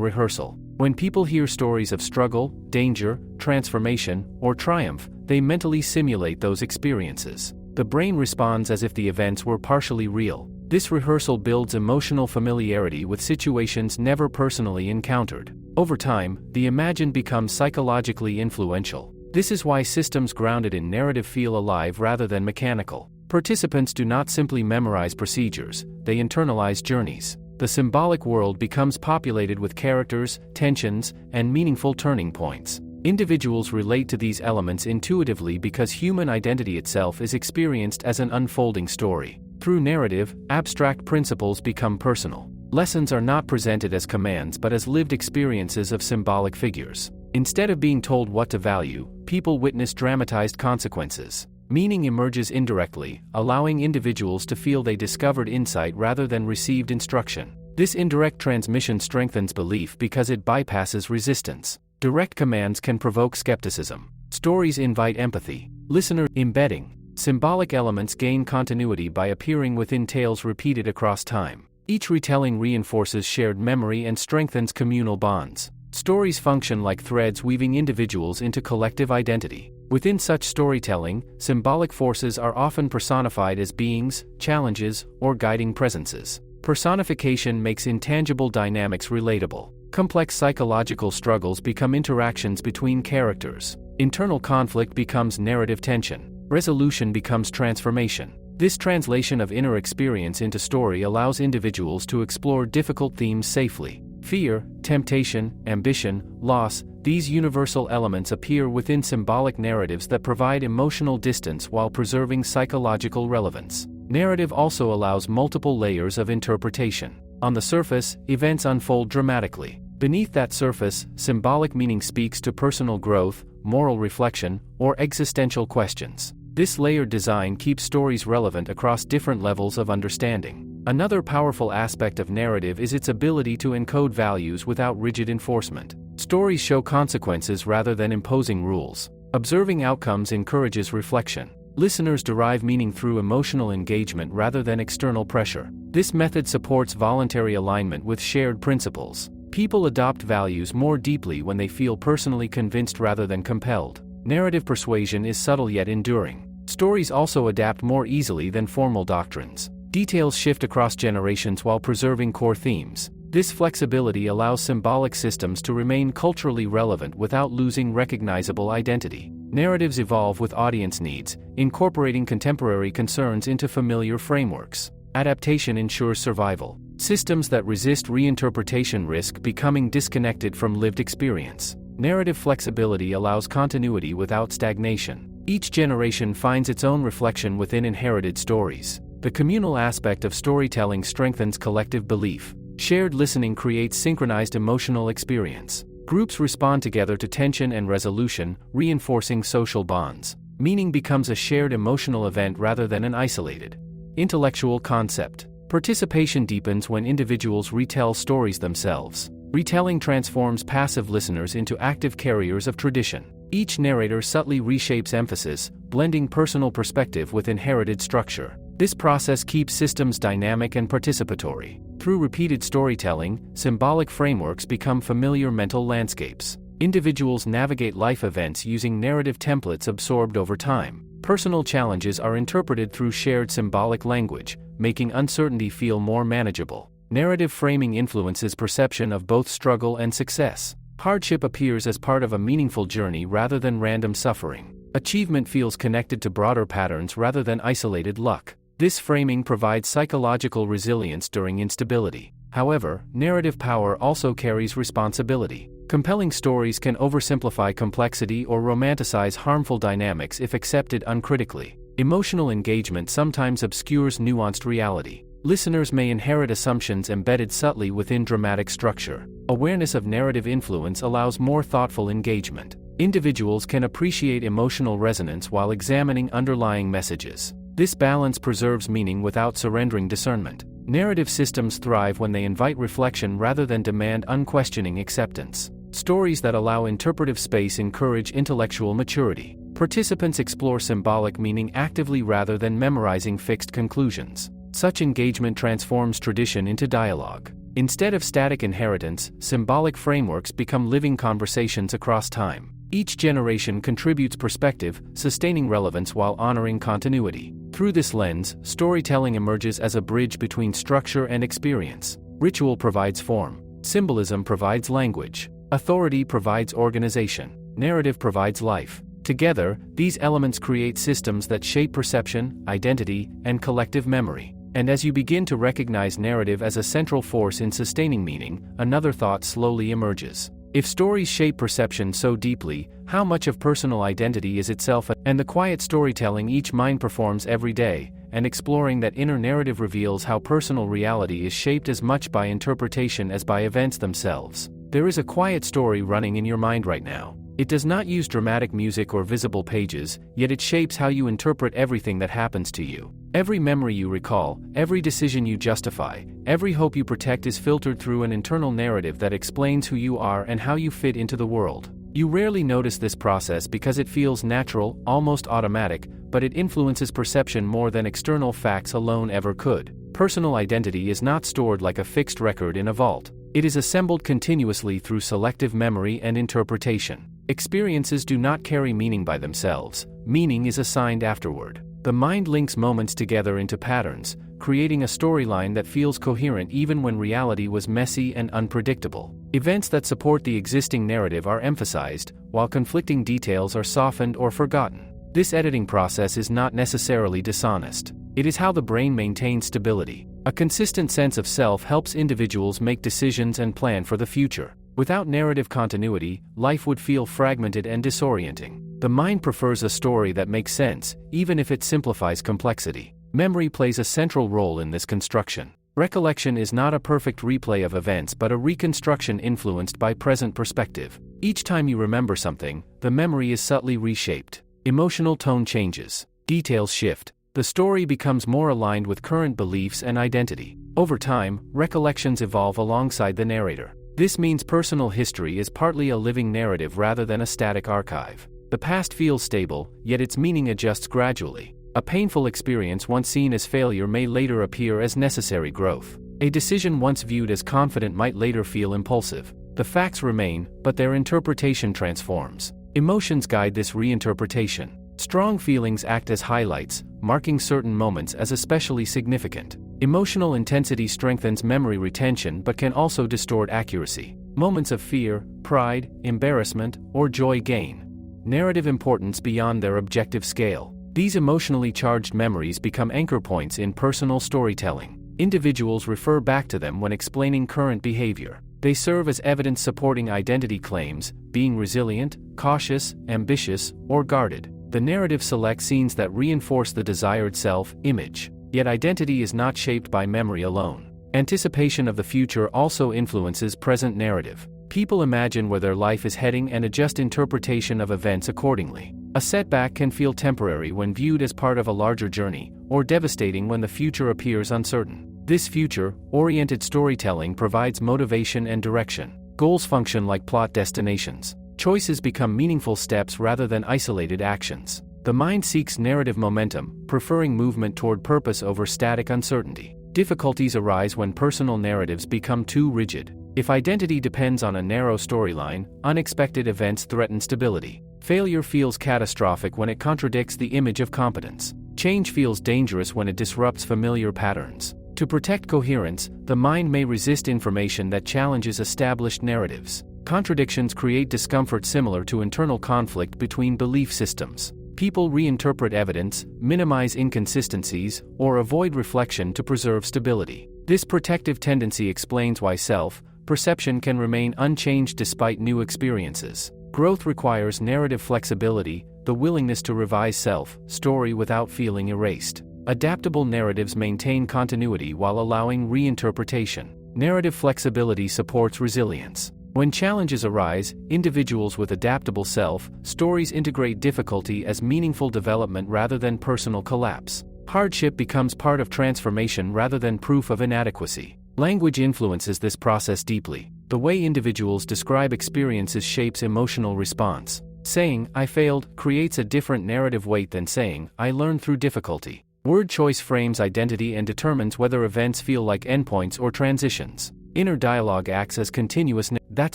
rehearsal. When people hear stories of struggle, danger, transformation, or triumph, they mentally simulate those experiences. The brain responds as if the events were partially real. This rehearsal builds emotional familiarity with situations never personally encountered. Over time, the imagined becomes psychologically influential. This is why systems grounded in narrative feel alive rather than mechanical. Participants do not simply memorize procedures, they internalize journeys. The symbolic world becomes populated with characters, tensions, and meaningful turning points. Individuals relate to these elements intuitively because human identity itself is experienced as an unfolding story. Through narrative, abstract principles become personal. Lessons are not presented as commands but as lived experiences of symbolic figures. Instead of being told what to value, people witness dramatized consequences. Meaning emerges indirectly, allowing individuals to feel they discovered insight rather than received instruction. This indirect transmission strengthens belief because it bypasses resistance. Direct commands can provoke skepticism. Stories invite empathy. Listener embedding. Symbolic elements gain continuity by appearing within tales repeated across time. Each retelling reinforces shared memory and strengthens communal bonds. Stories function like threads weaving individuals into collective identity. Within such storytelling, symbolic forces are often personified as beings, challenges, or guiding presences. Personification makes intangible dynamics relatable. Complex psychological struggles become interactions between characters. Internal conflict becomes narrative tension. Resolution becomes transformation. This translation of inner experience into story allows individuals to explore difficult themes safely. Fear, temptation, ambition, loss, these universal elements appear within symbolic narratives that provide emotional distance while preserving psychological relevance. Narrative also allows multiple layers of interpretation. On the surface, events unfold dramatically. Beneath that surface, symbolic meaning speaks to personal growth, moral reflection, or existential questions. This layered design keeps stories relevant across different levels of understanding. Another powerful aspect of narrative is its ability to encode values without rigid enforcement. Stories show consequences rather than imposing rules. Observing outcomes encourages reflection. Listeners derive meaning through emotional engagement rather than external pressure. This method supports voluntary alignment with shared principles. People adopt values more deeply when they feel personally convinced rather than compelled. Narrative persuasion is subtle yet enduring. Stories also adapt more easily than formal doctrines. Details shift across generations while preserving core themes. This flexibility allows symbolic systems to remain culturally relevant without losing recognizable identity. Narratives evolve with audience needs, incorporating contemporary concerns into familiar frameworks. Adaptation ensures survival. Systems that resist reinterpretation risk becoming disconnected from lived experience. Narrative flexibility allows continuity without stagnation. Each generation finds its own reflection within inherited stories. The communal aspect of storytelling strengthens collective belief. Shared listening creates synchronized emotional experience. Groups respond together to tension and resolution, reinforcing social bonds. Meaning becomes a shared emotional event rather than an isolated intellectual concept. Participation deepens when individuals retell stories themselves. Retelling transforms passive listeners into active carriers of tradition. Each narrator subtly reshapes emphasis, blending personal perspective with inherited structure. This process keeps systems dynamic and participatory. Through repeated storytelling, symbolic frameworks become familiar mental landscapes. Individuals navigate life events using narrative templates absorbed over time. Personal challenges are interpreted through shared symbolic language, making uncertainty feel more manageable. Narrative framing influences perception of both struggle and success. Hardship appears as part of a meaningful journey rather than random suffering. Achievement feels connected to broader patterns rather than isolated luck. This framing provides psychological resilience during instability. However, narrative power also carries responsibility. Compelling stories can oversimplify complexity or romanticize harmful dynamics if accepted uncritically. Emotional engagement sometimes obscures nuanced reality. Listeners may inherit assumptions embedded subtly within dramatic structure. Awareness of narrative influence allows more thoughtful engagement. Individuals can appreciate emotional resonance while examining underlying messages. This balance preserves meaning without surrendering discernment. Narrative systems thrive when they invite reflection rather than demand unquestioning acceptance. Stories that allow interpretive space encourage intellectual maturity. Participants explore symbolic meaning actively rather than memorizing fixed conclusions. Such engagement transforms tradition into dialogue. Instead of static inheritance, symbolic frameworks become living conversations across time. Each generation contributes perspective, sustaining relevance while honoring continuity. Through this lens, storytelling emerges as a bridge between structure and experience. Ritual provides form. Symbolism provides language. Authority provides organization. Narrative provides life. Together, these elements create systems that shape perception, identity, and collective memory. And as you begin to recognize narrative as a central force in sustaining meaning, another thought slowly emerges. If stories shape perception so deeply, how much of personal identity is itself and the quiet storytelling each mind performs every day, and exploring that inner narrative reveals how personal reality is shaped as much by interpretation as by events themselves. There is a quiet story running in your mind right now. It does not use dramatic music or visible pages, yet it shapes how you interpret everything that happens to you. Every memory you recall, every decision you justify, every hope you protect is filtered through an internal narrative that explains who you are and how you fit into the world. You rarely notice this process because it feels natural, almost automatic, but it influences perception more than external facts alone ever could. Personal identity is not stored like a fixed record in a vault. It is assembled continuously through selective memory and interpretation. Experiences do not carry meaning by themselves, meaning is assigned afterward. The mind links moments together into patterns, creating a storyline that feels coherent even when reality was messy and unpredictable. Events that support the existing narrative are emphasized, while conflicting details are softened or forgotten. This editing process is not necessarily dishonest. It is how the brain maintains stability. A consistent sense of self helps individuals make decisions and plan for the future. Without narrative continuity, life would feel fragmented and disorienting. The mind prefers a story that makes sense, even if it simplifies complexity. Memory plays a central role in this construction. Recollection is not a perfect replay of events but a reconstruction influenced by present perspective. Each time you remember something, the memory is subtly reshaped. Emotional tone changes. Details shift. The story becomes more aligned with current beliefs and identity. Over time, recollections evolve alongside the narrator. This means personal history is partly a living narrative rather than a static archive. The past feels stable, yet its meaning adjusts gradually. A painful experience once seen as failure may later appear as necessary growth. A decision once viewed as confident might later feel impulsive. The facts remain, but their interpretation transforms. Emotions guide this reinterpretation. Strong feelings act as highlights, marking certain moments as especially significant. Emotional intensity strengthens memory retention but can also distort accuracy. Moments of fear, pride, embarrassment, or joy gain narrative importance beyond their objective scale. These emotionally charged memories become anchor points in personal storytelling. Individuals refer back to them when explaining current behavior. They serve as evidence supporting identity claims, being resilient, cautious, ambitious, or guarded. The narrative selects scenes that reinforce the desired self-image. Yet identity is not shaped by memory alone. Anticipation of the future also influences present narrative. People imagine where their life is heading and adjust interpretation of events accordingly. A setback can feel temporary when viewed as part of a larger journey, or devastating when the future appears uncertain. This future-oriented storytelling provides motivation and direction. Goals function like plot destinations. Choices become meaningful steps rather than isolated actions. The mind seeks narrative momentum, preferring movement toward purpose over static uncertainty. Difficulties arise when personal narratives become too rigid. If identity depends on a narrow storyline, unexpected events threaten stability. Failure feels catastrophic when it contradicts the image of competence. Change feels dangerous when it disrupts familiar patterns. To protect coherence, the mind may resist information that challenges established narratives. Contradictions create discomfort similar to internal conflict between belief systems. People reinterpret evidence, minimize inconsistencies, or avoid reflection to preserve stability. This protective tendency explains why self-perception can remain unchanged despite new experiences. Growth requires narrative flexibility, the willingness to revise self-story without feeling erased. Adaptable narratives maintain continuity while allowing reinterpretation. Narrative flexibility supports resilience. When challenges arise, individuals with adaptable self-stories integrate difficulty as meaningful development rather than personal collapse. Hardship becomes part of transformation rather than proof of inadequacy. Language influences this process deeply. The way individuals describe experiences shapes emotional response. Saying, "I failed," creates a different narrative weight than saying, "I learned through difficulty." Word choice frames identity and determines whether events feel like endpoints or transitions. Inner dialogue acts as continuous that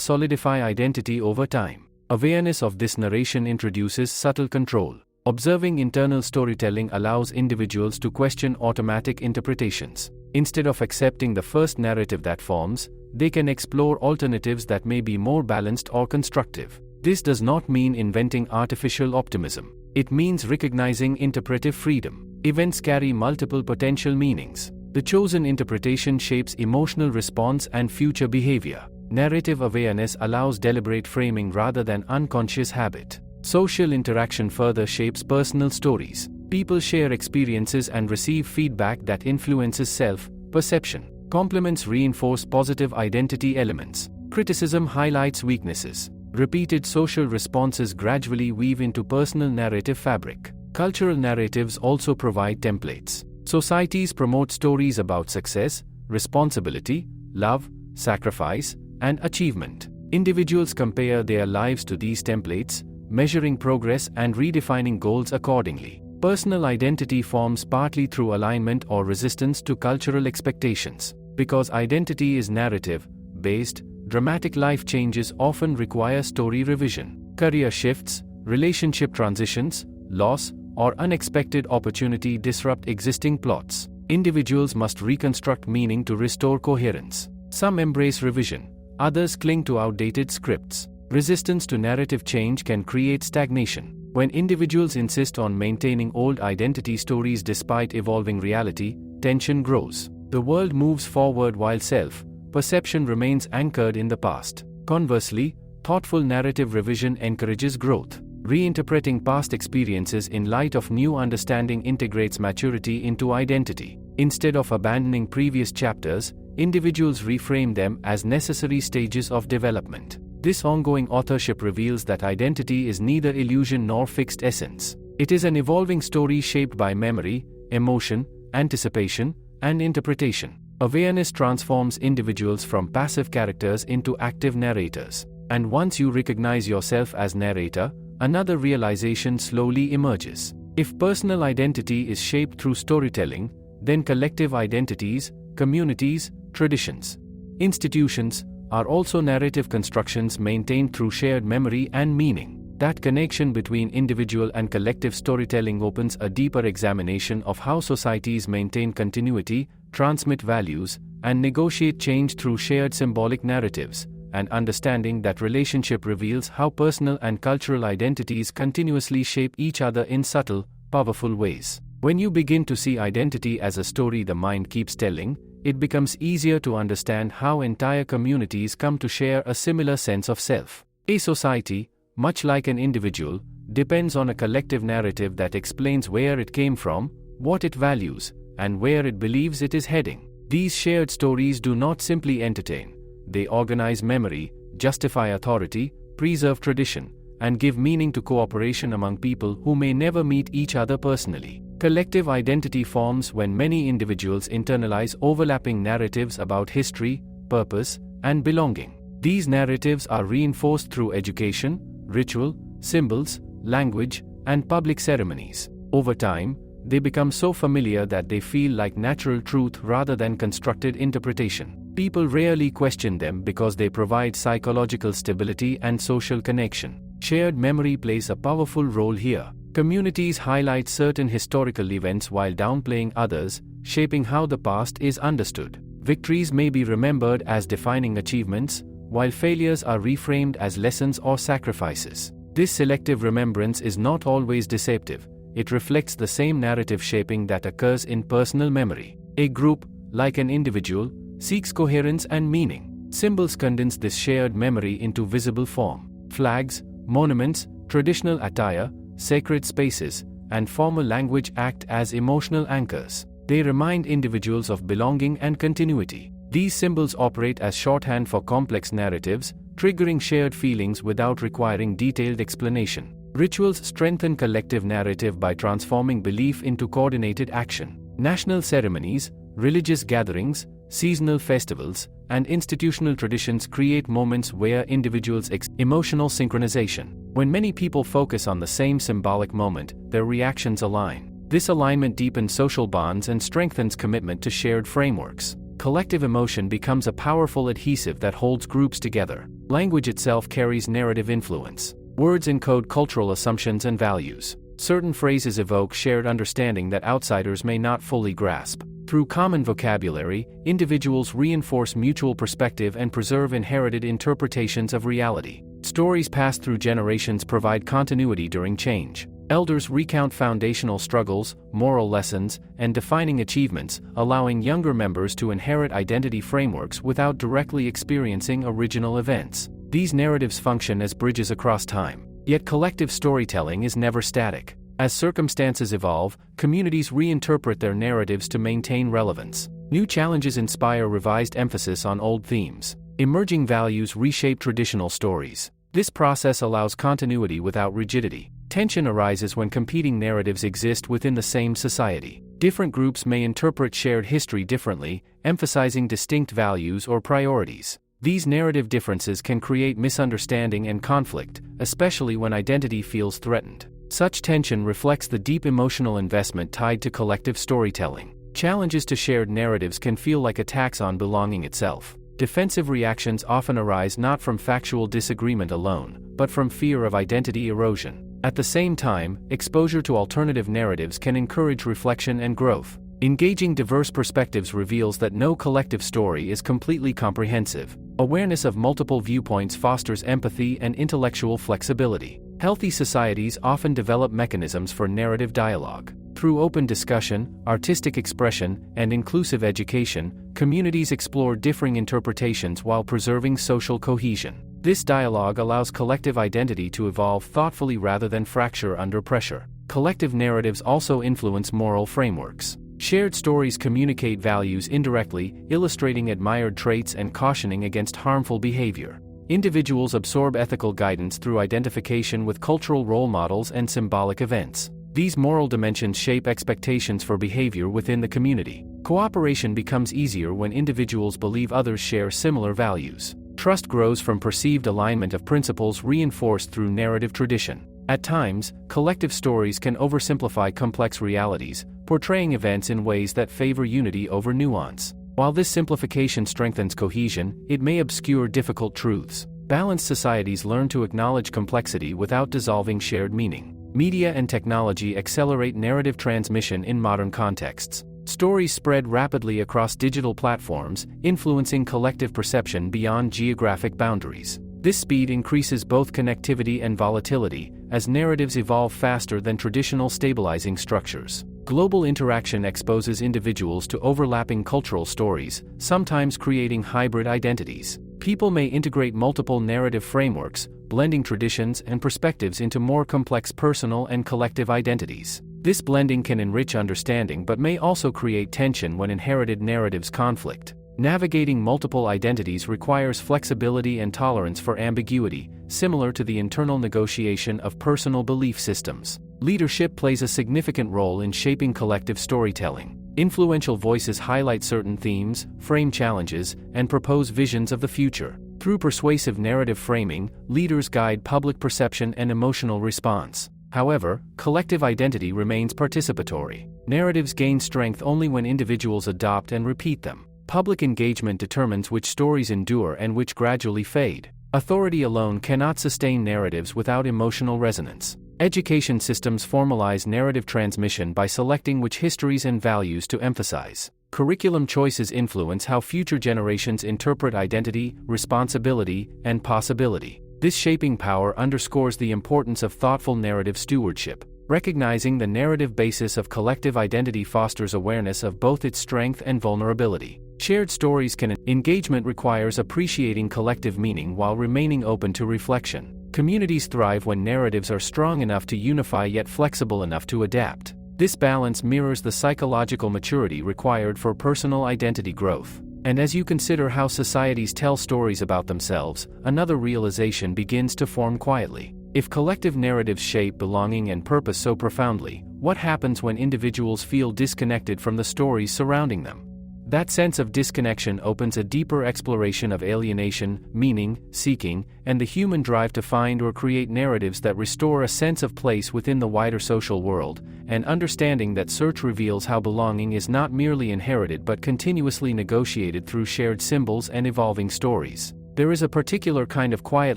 solidify identity over time. Awareness of this narration introduces subtle control. Observing internal storytelling allows individuals to question automatic interpretations. Instead of accepting the first narrative that forms, they can explore alternatives that may be more balanced or constructive. This does not mean inventing artificial optimism. It means recognizing interpretive freedom. Events carry multiple potential meanings. The chosen interpretation shapes emotional response and future behavior. Narrative awareness allows deliberate framing rather than unconscious habit. Social interaction further shapes personal stories. People share experiences and receive feedback that influences self-perception. Compliments reinforce positive identity elements. Criticism highlights weaknesses. Repeated social responses gradually weave into personal narrative fabric. Cultural narratives also provide templates. Societies promote stories about success, responsibility, love, sacrifice, and achievement. Individuals compare their lives to these templates, measuring progress and redefining goals accordingly. Personal identity forms partly through alignment or resistance to cultural expectations. Because identity is narrative-based, dramatic life changes often require story revision. Career shifts, relationship transitions, loss, or unexpected opportunity disrupt existing plots. Individuals must reconstruct meaning to restore coherence. Some embrace revision, others cling to outdated scripts. Resistance to narrative change can create stagnation. When individuals insist on maintaining old identity stories despite evolving reality, tension grows. The world moves forward while self-perception remains anchored in the past. Conversely, thoughtful narrative revision encourages growth. Reinterpreting past experiences in light of new understanding integrates maturity into identity. Instead of abandoning previous chapters, individuals reframe them as necessary stages of development. This ongoing authorship reveals that identity is neither illusion nor fixed essence. It is an evolving story shaped by memory, emotion, anticipation, and interpretation. Awareness transforms individuals from passive characters into active narrators. And once you recognize yourself as narrator, another realization slowly emerges. If personal identity is shaped through storytelling, then collective identities, communities, traditions, institutions, are also narrative constructions maintained through shared memory and meaning. That connection between individual and collective storytelling opens a deeper examination of how societies maintain continuity, transmit values, and negotiate change through shared symbolic narratives. And understanding that relationship reveals how personal and cultural identities continuously shape each other in subtle, powerful ways. When you begin to see identity as a story the mind keeps telling, it becomes easier to understand how entire communities come to share a similar sense of self. A society, much like an individual, depends on a collective narrative that explains where it came from, what it values, and where it believes it is heading. These shared stories do not simply entertain. They organize memory, justify authority, preserve tradition, and give meaning to cooperation among people who may never meet each other personally. Collective identity forms when many individuals internalize overlapping narratives about history, purpose, and belonging. These narratives are reinforced through education, ritual, symbols, language, and public ceremonies. Over time, they become so familiar that they feel like natural truth rather than constructed interpretation. People rarely question them because they provide psychological stability and social connection. Shared memory plays a powerful role here. Communities highlight certain historical events while downplaying others, shaping how the past is understood. Victories may be remembered as defining achievements, while failures are reframed as lessons or sacrifices. This selective remembrance is not always deceptive. It reflects the same narrative shaping that occurs in personal memory. A group, like an individual, seeks coherence and meaning. Symbols condense this shared memory into visible form. Flags, monuments, traditional attire, sacred spaces, and formal language act as emotional anchors. They remind individuals of belonging and continuity. These symbols operate as shorthand for complex narratives, triggering shared feelings without requiring detailed explanation. Rituals strengthen collective narrative by transforming belief into coordinated action. National ceremonies, religious gatherings, seasonal festivals, and institutional traditions create moments where individuals emotional synchronization. When many people focus on the same symbolic moment, their reactions align. This alignment deepens social bonds and strengthens commitment to shared frameworks. Collective emotion becomes a powerful adhesive that holds groups together. Language itself carries narrative influence. Words encode cultural assumptions and values. Certain phrases evoke shared understanding that outsiders may not fully grasp. Through common vocabulary, individuals reinforce mutual perspective and preserve inherited interpretations of reality. Stories passed through generations provide continuity during change. Elders recount foundational struggles, moral lessons, and defining achievements, allowing younger members to inherit identity frameworks without directly experiencing original events. These narratives function as bridges across time. Yet collective storytelling is never static. As circumstances evolve, communities reinterpret their narratives to maintain relevance. New challenges inspire revised emphasis on old themes. Emerging values reshape traditional stories. This process allows continuity without rigidity. Tension arises when competing narratives exist within the same society. Different groups may interpret shared history differently, emphasizing distinct values or priorities. These narrative differences can create misunderstanding and conflict, especially when identity feels threatened. Such tension reflects the deep emotional investment tied to collective storytelling. Challenges to shared narratives can feel like attacks on belonging itself. Defensive reactions often arise not from factual disagreement alone, but from fear of identity erosion. At the same time, exposure to alternative narratives can encourage reflection and growth. Engaging diverse perspectives reveals that no collective story is completely comprehensive. Awareness of multiple viewpoints fosters empathy and intellectual flexibility. Healthy societies often develop mechanisms for narrative dialogue. Through open discussion, artistic expression, and inclusive education, communities explore differing interpretations while preserving social cohesion. This dialogue allows collective identity to evolve thoughtfully rather than fracture under pressure. Collective narratives also influence moral frameworks. Shared stories communicate values indirectly, illustrating admired traits and cautioning against harmful behavior. Individuals absorb ethical guidance through identification with cultural role models and symbolic events. These moral dimensions shape expectations for behavior within the community. Cooperation becomes easier when individuals believe others share similar values. Trust grows from perceived alignment of principles reinforced through narrative tradition. At times, collective stories can oversimplify complex realities, portraying events in ways that favor unity over nuance. While this simplification strengthens cohesion, it may obscure difficult truths. Balanced societies learn to acknowledge complexity without dissolving shared meaning. Media and technology accelerate narrative transmission in modern contexts. Stories spread rapidly across digital platforms, influencing collective perception beyond geographic boundaries. This speed increases both connectivity and volatility, as narratives evolve faster than traditional stabilizing structures. Global interaction exposes individuals to overlapping cultural stories, sometimes creating hybrid identities. People may integrate multiple narrative frameworks, blending traditions and perspectives into more complex personal and collective identities. This blending can enrich understanding but may also create tension when inherited narratives conflict. Navigating multiple identities requires flexibility and tolerance for ambiguity, similar to the internal negotiation of personal belief systems. Leadership plays a significant role in shaping collective storytelling. Influential voices highlight certain themes, frame challenges, and propose visions of the future. Through persuasive narrative framing, leaders guide public perception and emotional response. However, collective identity remains participatory. Narratives gain strength only when individuals adopt and repeat them. Public engagement determines which stories endure and which gradually fade. Authority alone cannot sustain narratives without emotional resonance. Education systems formalize narrative transmission by selecting which histories and values to emphasize. Curriculum choices influence how future generations interpret identity, responsibility, and possibility. This shaping power underscores the importance of thoughtful narrative stewardship. Recognizing the narrative basis of collective identity fosters awareness of both its strength and vulnerability. Shared stories can. Engagement requires appreciating collective meaning while remaining open to reflection. Communities thrive when narratives are strong enough to unify yet flexible enough to adapt. This balance mirrors the psychological maturity required for personal identity growth. And as you consider how societies tell stories about themselves, another realization begins to form quietly. If collective narratives shape belonging and purpose so profoundly, what happens when individuals feel disconnected from the stories surrounding them? That sense of disconnection opens a deeper exploration of alienation, meaning, seeking, and the human drive to find or create narratives that restore a sense of place within the wider social world, and understanding that search reveals how belonging is not merely inherited but continuously negotiated through shared symbols and evolving stories. There is a particular kind of quiet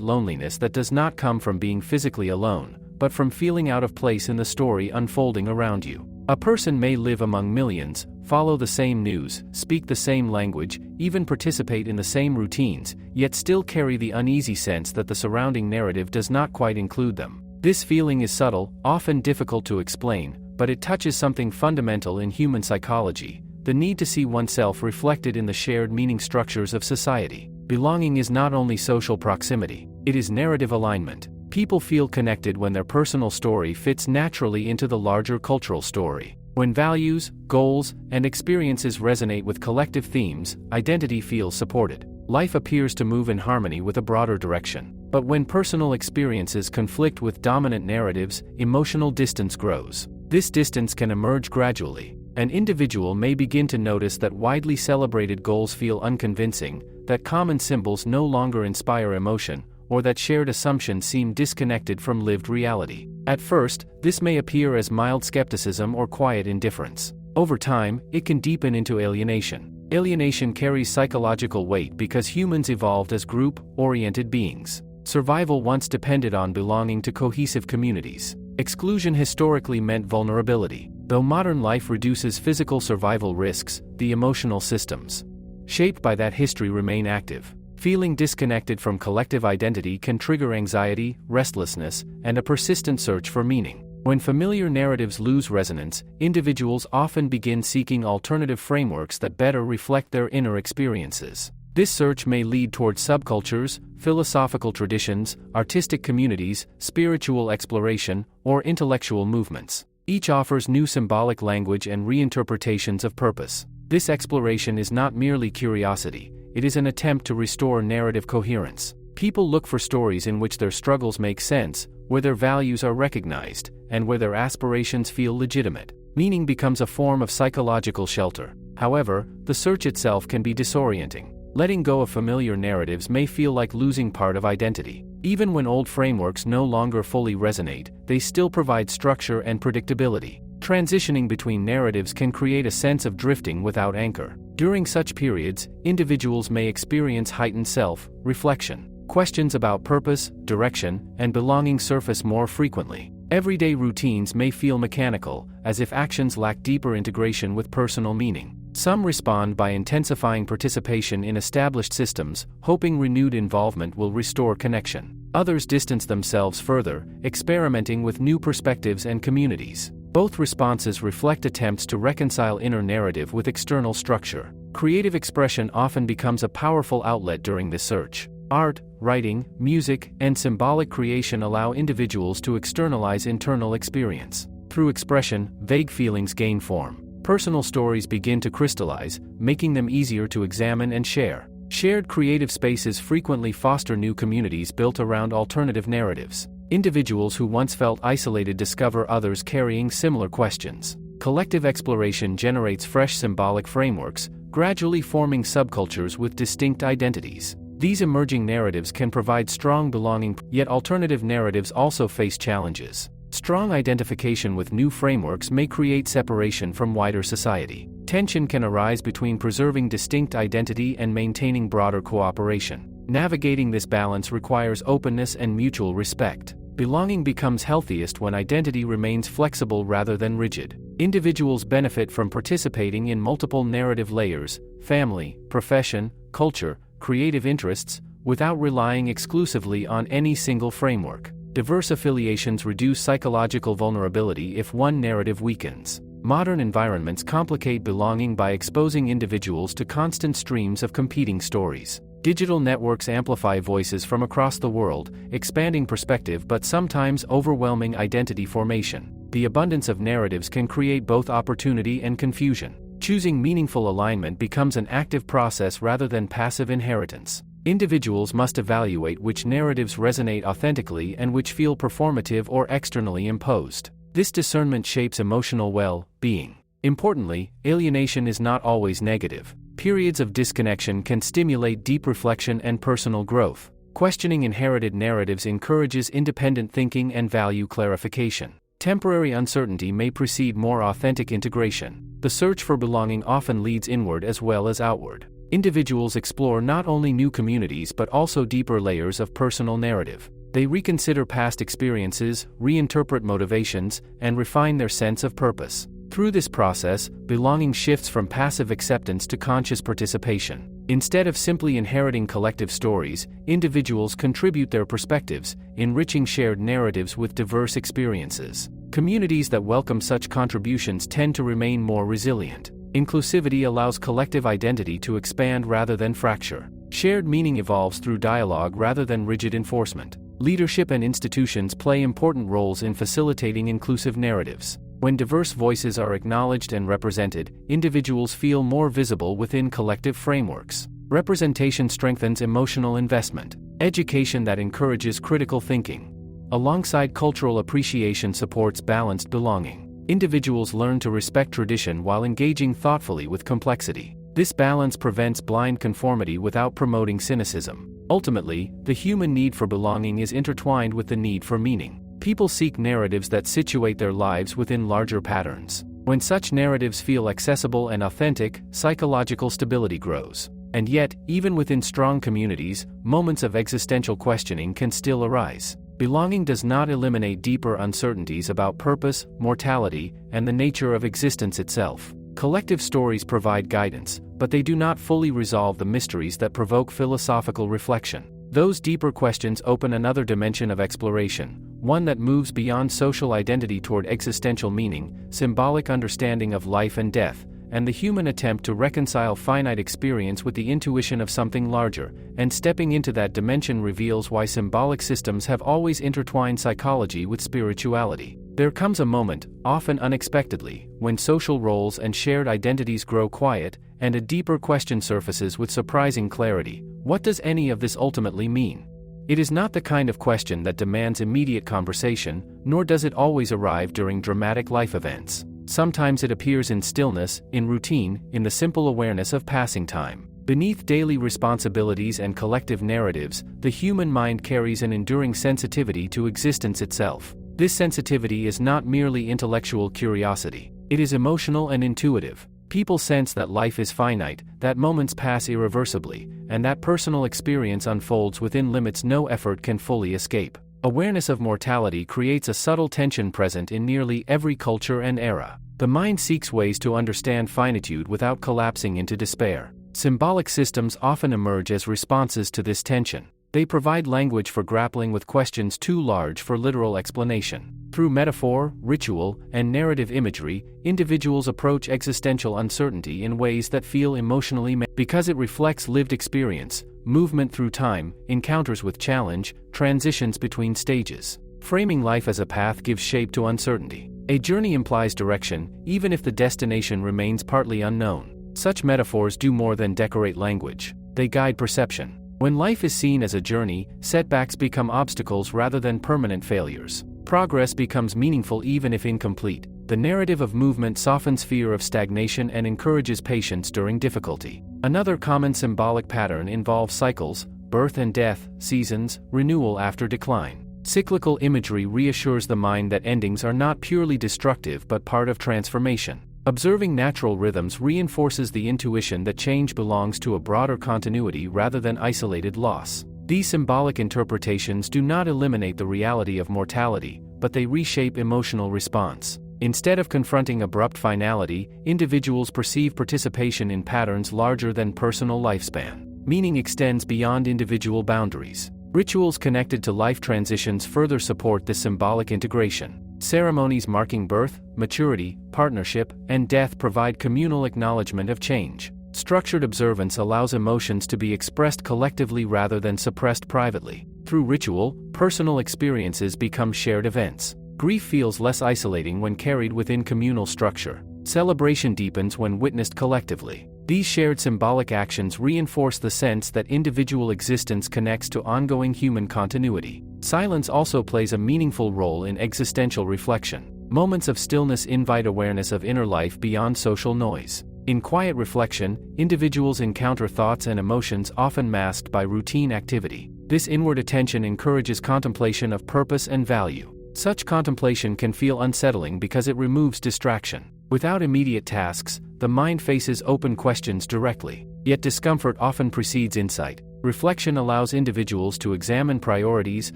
loneliness that does not come from being physically alone, but from feeling out of place in the story unfolding around you. A person may live among millions, follow the same news, speak the same language, even participate in the same routines, yet still carry the uneasy sense that the surrounding narrative does not quite include them. This feeling is subtle, often difficult to explain, but it touches something fundamental in human psychology: the need to see oneself reflected in the shared meaning structures of society. Belonging is not only social proximity, it is narrative alignment. People feel connected when their personal story fits naturally into the larger cultural story. When values, goals, and experiences resonate with collective themes, identity feels supported. Life appears to move in harmony with a broader direction. But when personal experiences conflict with dominant narratives, emotional distance grows. This distance can emerge gradually. An individual may begin to notice that widely celebrated goals feel unconvincing, that common symbols no longer inspire emotion, or that shared assumptions seem disconnected from lived reality. At first, this may appear as mild skepticism or quiet indifference. Over time, it can deepen into alienation. Alienation carries psychological weight because humans evolved as group-oriented beings. Survival once depended on belonging to cohesive communities. Exclusion historically meant vulnerability. Though modern life reduces physical survival risks, the emotional systems shaped by that history remain active. Feeling disconnected from collective identity can trigger anxiety, restlessness, and a persistent search for meaning. When familiar narratives lose resonance, individuals often begin seeking alternative frameworks that better reflect their inner experiences. This search may lead toward subcultures, philosophical traditions, artistic communities, spiritual exploration, or intellectual movements. Each offers new symbolic language and reinterpretations of purpose. This exploration is not merely curiosity. It is an attempt to restore narrative coherence. People look for stories in which their struggles make sense, where their values are recognized, and where their aspirations feel legitimate. Meaning becomes a form of psychological shelter. However, the search itself can be disorienting. Letting go of familiar narratives may feel like losing part of identity. Even when old frameworks no longer fully resonate, they still provide structure and predictability. Transitioning between narratives can create a sense of drifting without anchor. During such periods, individuals may experience heightened self-reflection. Questions about purpose, direction, and belonging surface more frequently. Everyday routines may feel mechanical, as if actions lack deeper integration with personal meaning. Some respond by intensifying participation in established systems, hoping renewed involvement will restore connection. Others distance themselves further, experimenting with new perspectives and communities. Both responses reflect attempts to reconcile inner narrative with external structure. Creative expression often becomes a powerful outlet during this search. Art, writing, music, and symbolic creation allow individuals to externalize internal experience. Through expression, vague feelings gain form. Personal stories begin to crystallize, making them easier to examine and share. Shared creative spaces frequently foster new communities built around alternative narratives. Individuals who once felt isolated discover others carrying similar questions. Collective exploration generates fresh symbolic frameworks, gradually forming subcultures with distinct identities. These emerging narratives can provide strong belonging, yet alternative narratives also face challenges. Strong identification with new frameworks may create separation from wider society. Tension can arise between preserving distinct identity and maintaining broader cooperation. Navigating this balance requires openness and mutual respect. Belonging becomes healthiest when identity remains flexible rather than rigid. Individuals benefit from participating in multiple narrative layers, family, profession, culture, creative interests, without relying exclusively on any single framework. Diverse affiliations reduce psychological vulnerability if one narrative weakens. Modern environments complicate belonging by exposing individuals to constant streams of competing stories. Digital networks amplify voices from across the world, expanding perspective but sometimes overwhelming identity formation. The abundance of narratives can create both opportunity and confusion. Choosing meaningful alignment becomes an active process rather than passive inheritance. Individuals must evaluate which narratives resonate authentically and which feel performative or externally imposed. This discernment shapes emotional well-being. Importantly, alienation is not always negative. Periods of disconnection can stimulate deep reflection and personal growth. Questioning inherited narratives encourages independent thinking and value clarification. Temporary uncertainty may precede more authentic integration. The search for belonging often leads inward as well as outward. Individuals explore not only new communities but also deeper layers of personal narrative. They reconsider past experiences, reinterpret motivations, and refine their sense of purpose. Through this process, belonging shifts from passive acceptance to conscious participation. Instead of simply inheriting collective stories, individuals contribute their perspectives, enriching shared narratives with diverse experiences. Communities that welcome such contributions tend to remain more resilient. Inclusivity allows collective identity to expand rather than fracture. Shared meaning evolves through dialogue rather than rigid enforcement. Leadership and institutions play important roles in facilitating inclusive narratives. When diverse voices are acknowledged and represented, individuals feel more visible within collective frameworks. Representation strengthens emotional investment. Education that encourages critical thinking, alongside cultural appreciation, supports balanced belonging. Individuals learn to respect tradition while engaging thoughtfully with complexity. This balance prevents blind conformity without promoting cynicism. Ultimately, the human need for belonging is intertwined with the need for meaning. People seek narratives that situate their lives within larger patterns. When such narratives feel accessible and authentic, psychological stability grows. And yet, even within strong communities, moments of existential questioning can still arise. Belonging does not eliminate deeper uncertainties about purpose, mortality, and the nature of existence itself. Collective stories provide guidance, but they do not fully resolve the mysteries that provoke philosophical reflection. Those deeper questions open another dimension of exploration, one that moves beyond social identity toward existential meaning, symbolic understanding of life and death, and the human attempt to reconcile finite experience with the intuition of something larger. And stepping into that dimension reveals why symbolic systems have always intertwined psychology with spirituality. There comes a moment, often unexpectedly, when social roles and shared identities grow quiet, and a deeper question surfaces with surprising clarity. What does any of this ultimately mean? It is not the kind of question that demands immediate conversation, nor does it always arrive during dramatic life events. Sometimes it appears in stillness, in routine, in the simple awareness of passing time. Beneath daily responsibilities and collective narratives, the human mind carries an enduring sensitivity to existence itself. This sensitivity is not merely intellectual curiosity. It is emotional and intuitive. People sense that life is finite, that moments pass irreversibly, and that personal experience unfolds within limits no effort can fully escape. Awareness of mortality creates a subtle tension present in nearly every culture and era. The mind seeks ways to understand finitude without collapsing into despair. Symbolic systems often emerge as responses to this tension. They provide language for grappling with questions too large for literal explanation. Through metaphor, ritual, and narrative imagery, individuals approach existential uncertainty in ways that feel emotionally because it reflects lived experience, movement through time, encounters with challenge, transitions between stages. Framing life as a path gives shape to uncertainty. A journey implies direction, even if the destination remains partly unknown. Such metaphors do more than decorate language. They guide perception. When life is seen as a journey, setbacks become obstacles rather than permanent failures. Progress becomes meaningful even if incomplete. The narrative of movement softens fear of stagnation and encourages patience during difficulty. Another common symbolic pattern involves cycles, birth and death, seasons, renewal after decline. Cyclical imagery reassures the mind that endings are not purely destructive but part of transformation. Observing natural rhythms reinforces the intuition that change belongs to a broader continuity rather than isolated loss. These symbolic interpretations do not eliminate the reality of mortality, but they reshape emotional response. Instead of confronting abrupt finality, individuals perceive participation in patterns larger than personal lifespan. Meaning extends beyond individual boundaries. Rituals connected to life transitions further support this symbolic integration. Ceremonies marking birth, maturity, partnership, and death provide communal acknowledgement of change. Structured observance allows emotions to be expressed collectively rather than suppressed privately. Through ritual, personal experiences become shared events. Grief feels less isolating when carried within communal structure. Celebration deepens when witnessed collectively. These shared symbolic actions reinforce the sense that individual existence connects to ongoing human continuity. Silence also plays a meaningful role in existential reflection. Moments of stillness invite awareness of inner life beyond social noise. In quiet reflection, individuals encounter thoughts and emotions often masked by routine activity. This inward attention encourages contemplation of purpose and value. Such contemplation can feel unsettling because it removes distraction. Without immediate tasks, the mind faces open questions directly. Yet discomfort often precedes insight. Reflection allows individuals to examine priorities,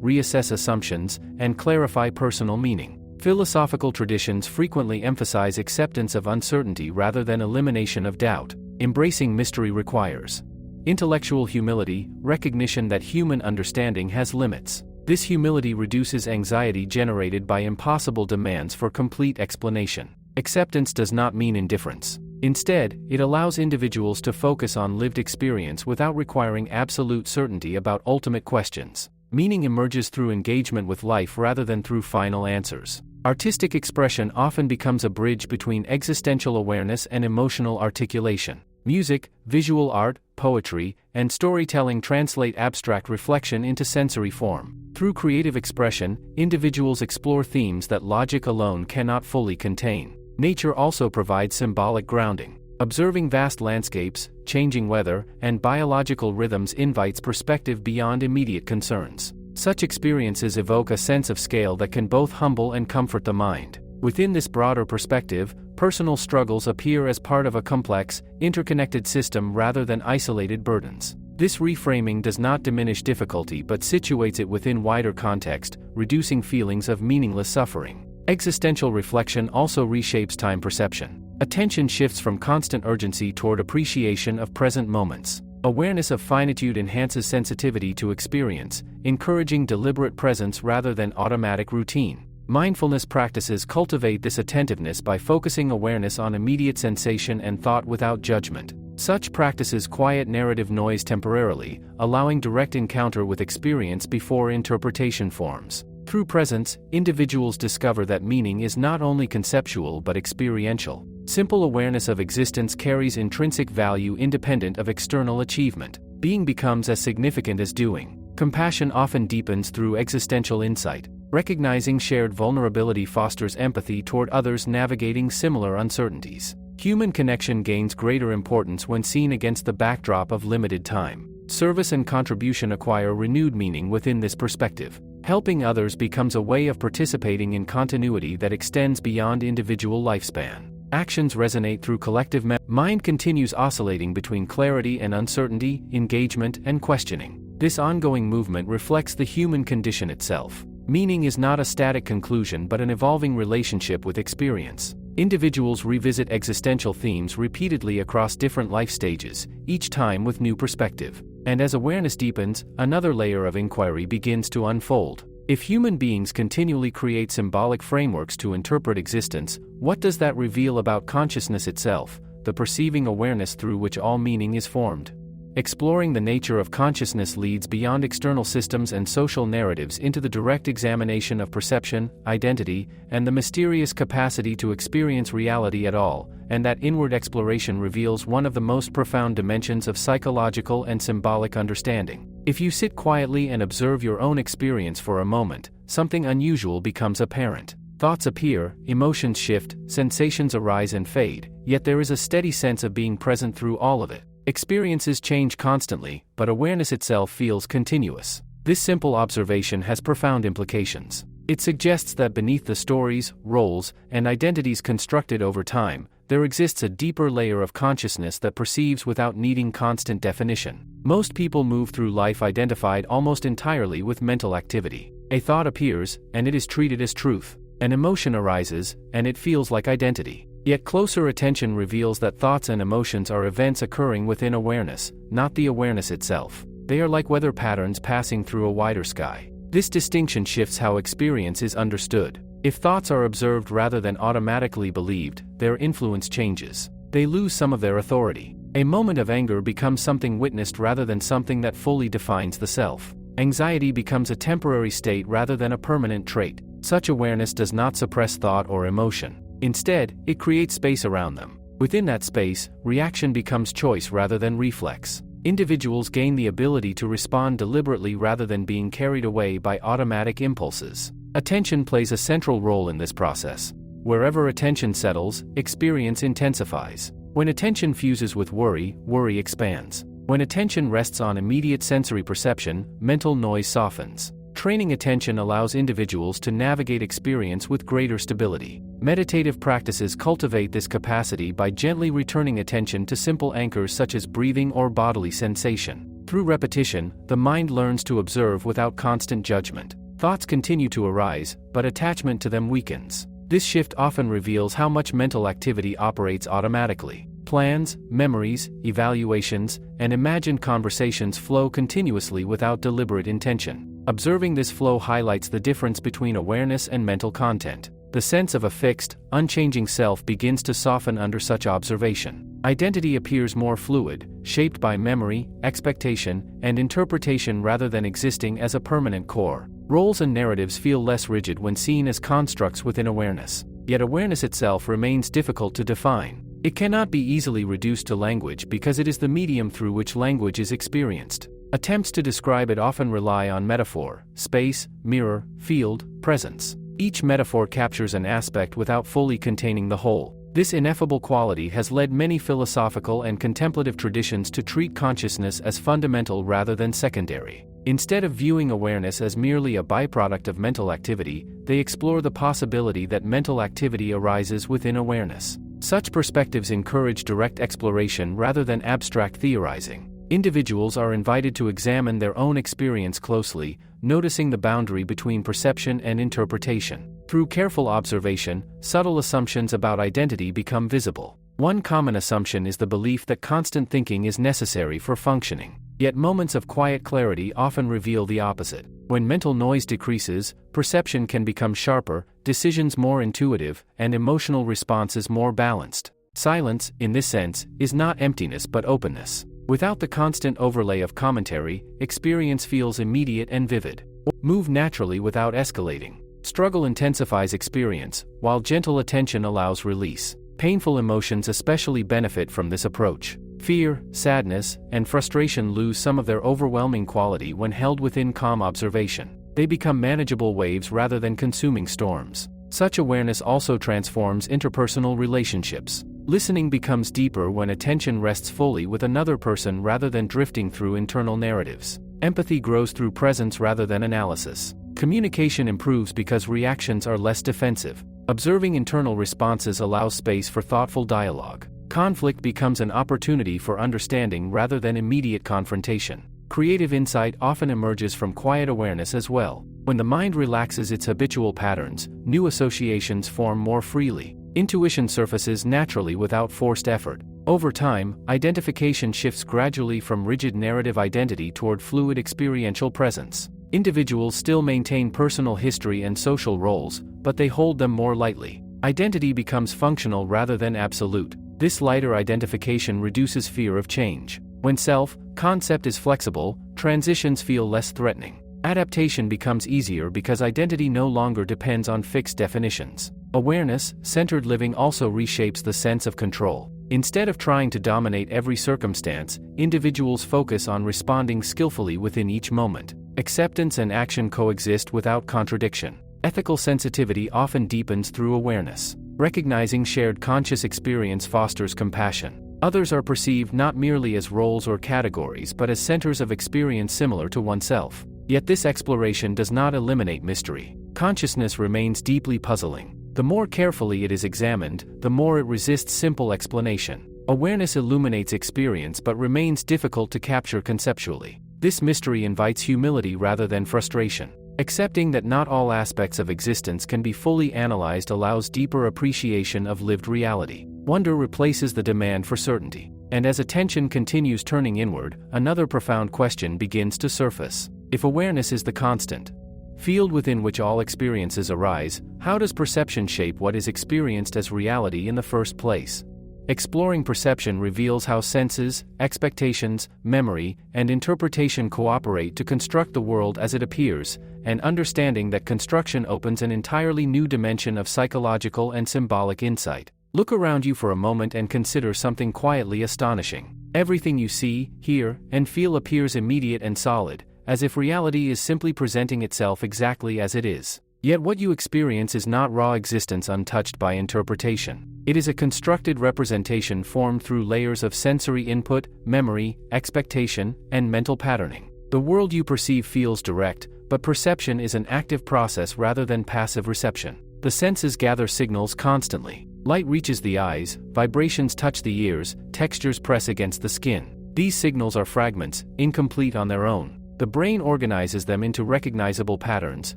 reassess assumptions, and clarify personal meaning. Philosophical traditions frequently emphasize acceptance of uncertainty rather than elimination of doubt. Embracing mystery requires intellectual humility, recognition that human understanding has limits. This humility reduces anxiety generated by impossible demands for complete explanation. Acceptance does not mean indifference. Instead, it allows individuals to focus on lived experience without requiring absolute certainty about ultimate questions. Meaning emerges through engagement with life rather than through final answers. Artistic expression often becomes a bridge between existential awareness and emotional articulation. Music, visual art, poetry, and storytelling translate abstract reflection into sensory form. Through creative expression, individuals explore themes that logic alone cannot fully contain. Nature also provides symbolic grounding. Observing vast landscapes, changing weather, and biological rhythms invites perspective beyond immediate concerns. Such experiences evoke a sense of scale that can both humble and comfort the mind. Within this broader perspective, personal struggles appear as part of a complex, interconnected system rather than isolated burdens. This reframing does not diminish difficulty but situates it within wider context, reducing feelings of meaningless suffering. Existential reflection also reshapes time perception. Attention shifts from constant urgency toward appreciation of present moments. Awareness of finitude enhances sensitivity to experience, encouraging deliberate presence rather than automatic routine. Mindfulness practices cultivate this attentiveness by focusing awareness on immediate sensation and thought without judgment. Such practices quiet narrative noise temporarily, allowing direct encounter with experience before interpretation forms. Through presence, individuals discover that meaning is not only conceptual but experiential. Simple awareness of existence carries intrinsic value independent of external achievement. Being becomes as significant as doing. Compassion often deepens through existential insight. Recognizing shared vulnerability fosters empathy toward others navigating similar uncertainties. Human connection gains greater importance when seen against the backdrop of limited time. Service and contribution acquire renewed meaning within this perspective. Helping others becomes a way of participating in continuity that extends beyond individual lifespan. Actions resonate through collective mind continues oscillating between clarity and uncertainty, engagement and questioning. This ongoing movement reflects the human condition itself. Meaning is not a static conclusion but an evolving relationship with experience. Individuals revisit existential themes repeatedly across different life stages, each time with new perspective. And as awareness deepens, another layer of inquiry begins to unfold. If human beings continually create symbolic frameworks to interpret existence, what does that reveal about consciousness itself, the perceiving awareness through which all meaning is formed? Exploring the nature of consciousness leads beyond external systems and social narratives into the direct examination of perception, identity, and the mysterious capacity to experience reality at all, and that inward exploration reveals one of the most profound dimensions of psychological and symbolic understanding. If you sit quietly and observe your own experience for a moment, something unusual becomes apparent. Thoughts appear, emotions shift, sensations arise and fade, yet there is a steady sense of being present through all of it. Experiences change constantly, but awareness itself feels continuous. This simple observation has profound implications. It suggests that beneath the stories, roles, and identities constructed over time, there exists a deeper layer of consciousness that perceives without needing constant definition. Most people move through life identified almost entirely with mental activity. A thought appears, and it is treated as truth. An emotion arises, and it feels like identity. Yet closer attention reveals that thoughts and emotions are events occurring within awareness, not the awareness itself. They are like weather patterns passing through a wider sky. This distinction shifts how experience is understood. If thoughts are observed rather than automatically believed, their influence changes. They lose some of their authority. A moment of anger becomes something witnessed rather than something that fully defines the self. Anxiety becomes a temporary state rather than a permanent trait. Such awareness does not suppress thought or emotion. Instead, it creates space around them. Within that space, reaction becomes choice rather than reflex. Individuals gain the ability to respond deliberately rather than being carried away by automatic impulses. Attention plays a central role in this process. Wherever attention settles, experience intensifies. When attention fuses with worry, worry expands. When attention rests on immediate sensory perception, mental noise softens. Training attention allows individuals to navigate experience with greater stability. Meditative practices cultivate this capacity by gently returning attention to simple anchors such as breathing or bodily sensation. Through repetition, the mind learns to observe without constant judgment. Thoughts continue to arise, but attachment to them weakens. This shift often reveals how much mental activity operates automatically. Plans, memories, evaluations, and imagined conversations flow continuously without deliberate intention. Observing this flow highlights the difference between awareness and mental content. The sense of a fixed, unchanging self begins to soften under such observation. Identity appears more fluid, shaped by memory, expectation, and interpretation rather than existing as a permanent core. Roles and narratives feel less rigid when seen as constructs within awareness. Yet awareness itself remains difficult to define. It cannot be easily reduced to language because it is the medium through which language is experienced. Attempts to describe it often rely on metaphor, space, mirror, field, presence. Each metaphor captures an aspect without fully containing the whole. This ineffable quality has led many philosophical and contemplative traditions to treat consciousness as fundamental rather than secondary. Instead of viewing awareness as merely a byproduct of mental activity, they explore the possibility that mental activity arises within awareness. Such perspectives encourage direct exploration rather than abstract theorizing. Individuals are invited to examine their own experience closely, noticing the boundary between perception and interpretation. Through careful observation, subtle assumptions about identity become visible. One common assumption is the belief that constant thinking is necessary for functioning. Yet moments of quiet clarity often reveal the opposite. When mental noise decreases, perception can become sharper, decisions more intuitive, and emotional responses more balanced. Silence, in this sense, is not emptiness but openness. Without the constant overlay of commentary, experience feels immediate and vivid. Move naturally without escalating. Struggle intensifies experience, while gentle attention allows release. Painful emotions especially benefit from this approach. Fear, sadness, and frustration lose some of their overwhelming quality when held within calm observation. They become manageable waves rather than consuming storms. Such awareness also transforms interpersonal relationships. Listening becomes deeper when attention rests fully with another person rather than drifting through internal narratives. Empathy grows through presence rather than analysis. Communication improves because reactions are less defensive. Observing internal responses allows space for thoughtful dialogue. Conflict becomes an opportunity for understanding rather than immediate confrontation. Creative insight often emerges from quiet awareness as well. When the mind relaxes its habitual patterns, new associations form more freely. Intuition surfaces naturally without forced effort. Over time, identification shifts gradually from rigid narrative identity toward fluid experiential presence. Individuals still maintain personal history and social roles, but they hold them more lightly. Identity becomes functional rather than absolute. This lighter identification reduces fear of change. When self-concept is flexible, transitions feel less threatening. Adaptation becomes easier because identity no longer depends on fixed definitions. Awareness-centered living also reshapes the sense of control. Instead of trying to dominate every circumstance, individuals focus on responding skillfully within each moment. Acceptance and action coexist without contradiction. Ethical sensitivity often deepens through awareness. Recognizing shared conscious experience fosters compassion. Others are perceived not merely as roles or categories but as centers of experience similar to oneself. Yet this exploration does not eliminate mystery. Consciousness remains deeply puzzling. The more carefully it is examined, the more it resists simple explanation. Awareness illuminates experience but remains difficult to capture conceptually. This mystery invites humility rather than frustration. Accepting that not all aspects of existence can be fully analyzed allows deeper appreciation of lived reality. Wonder replaces the demand for certainty. And as attention continues turning inward, another profound question begins to surface. If awareness is the constant field within which all experiences arise, how does perception shape what is experienced as reality in the first place? Exploring perception reveals how senses, expectations, memory, and interpretation cooperate to construct the world as it appears, and understanding that construction opens an entirely new dimension of psychological and symbolic insight. Look around you for a moment and consider something quietly astonishing. Everything you see, hear, and feel appears immediate and solid, as if reality is simply presenting itself exactly as it is. Yet what you experience is not raw existence untouched by interpretation. It is a constructed representation formed through layers of sensory input, memory, expectation, and mental patterning. The world you perceive feels direct, but perception is an active process rather than passive reception. The senses gather signals constantly. Light reaches the eyes, vibrations touch the ears, textures press against the skin. These signals are fragments, incomplete on their own. The brain organizes them into recognizable patterns,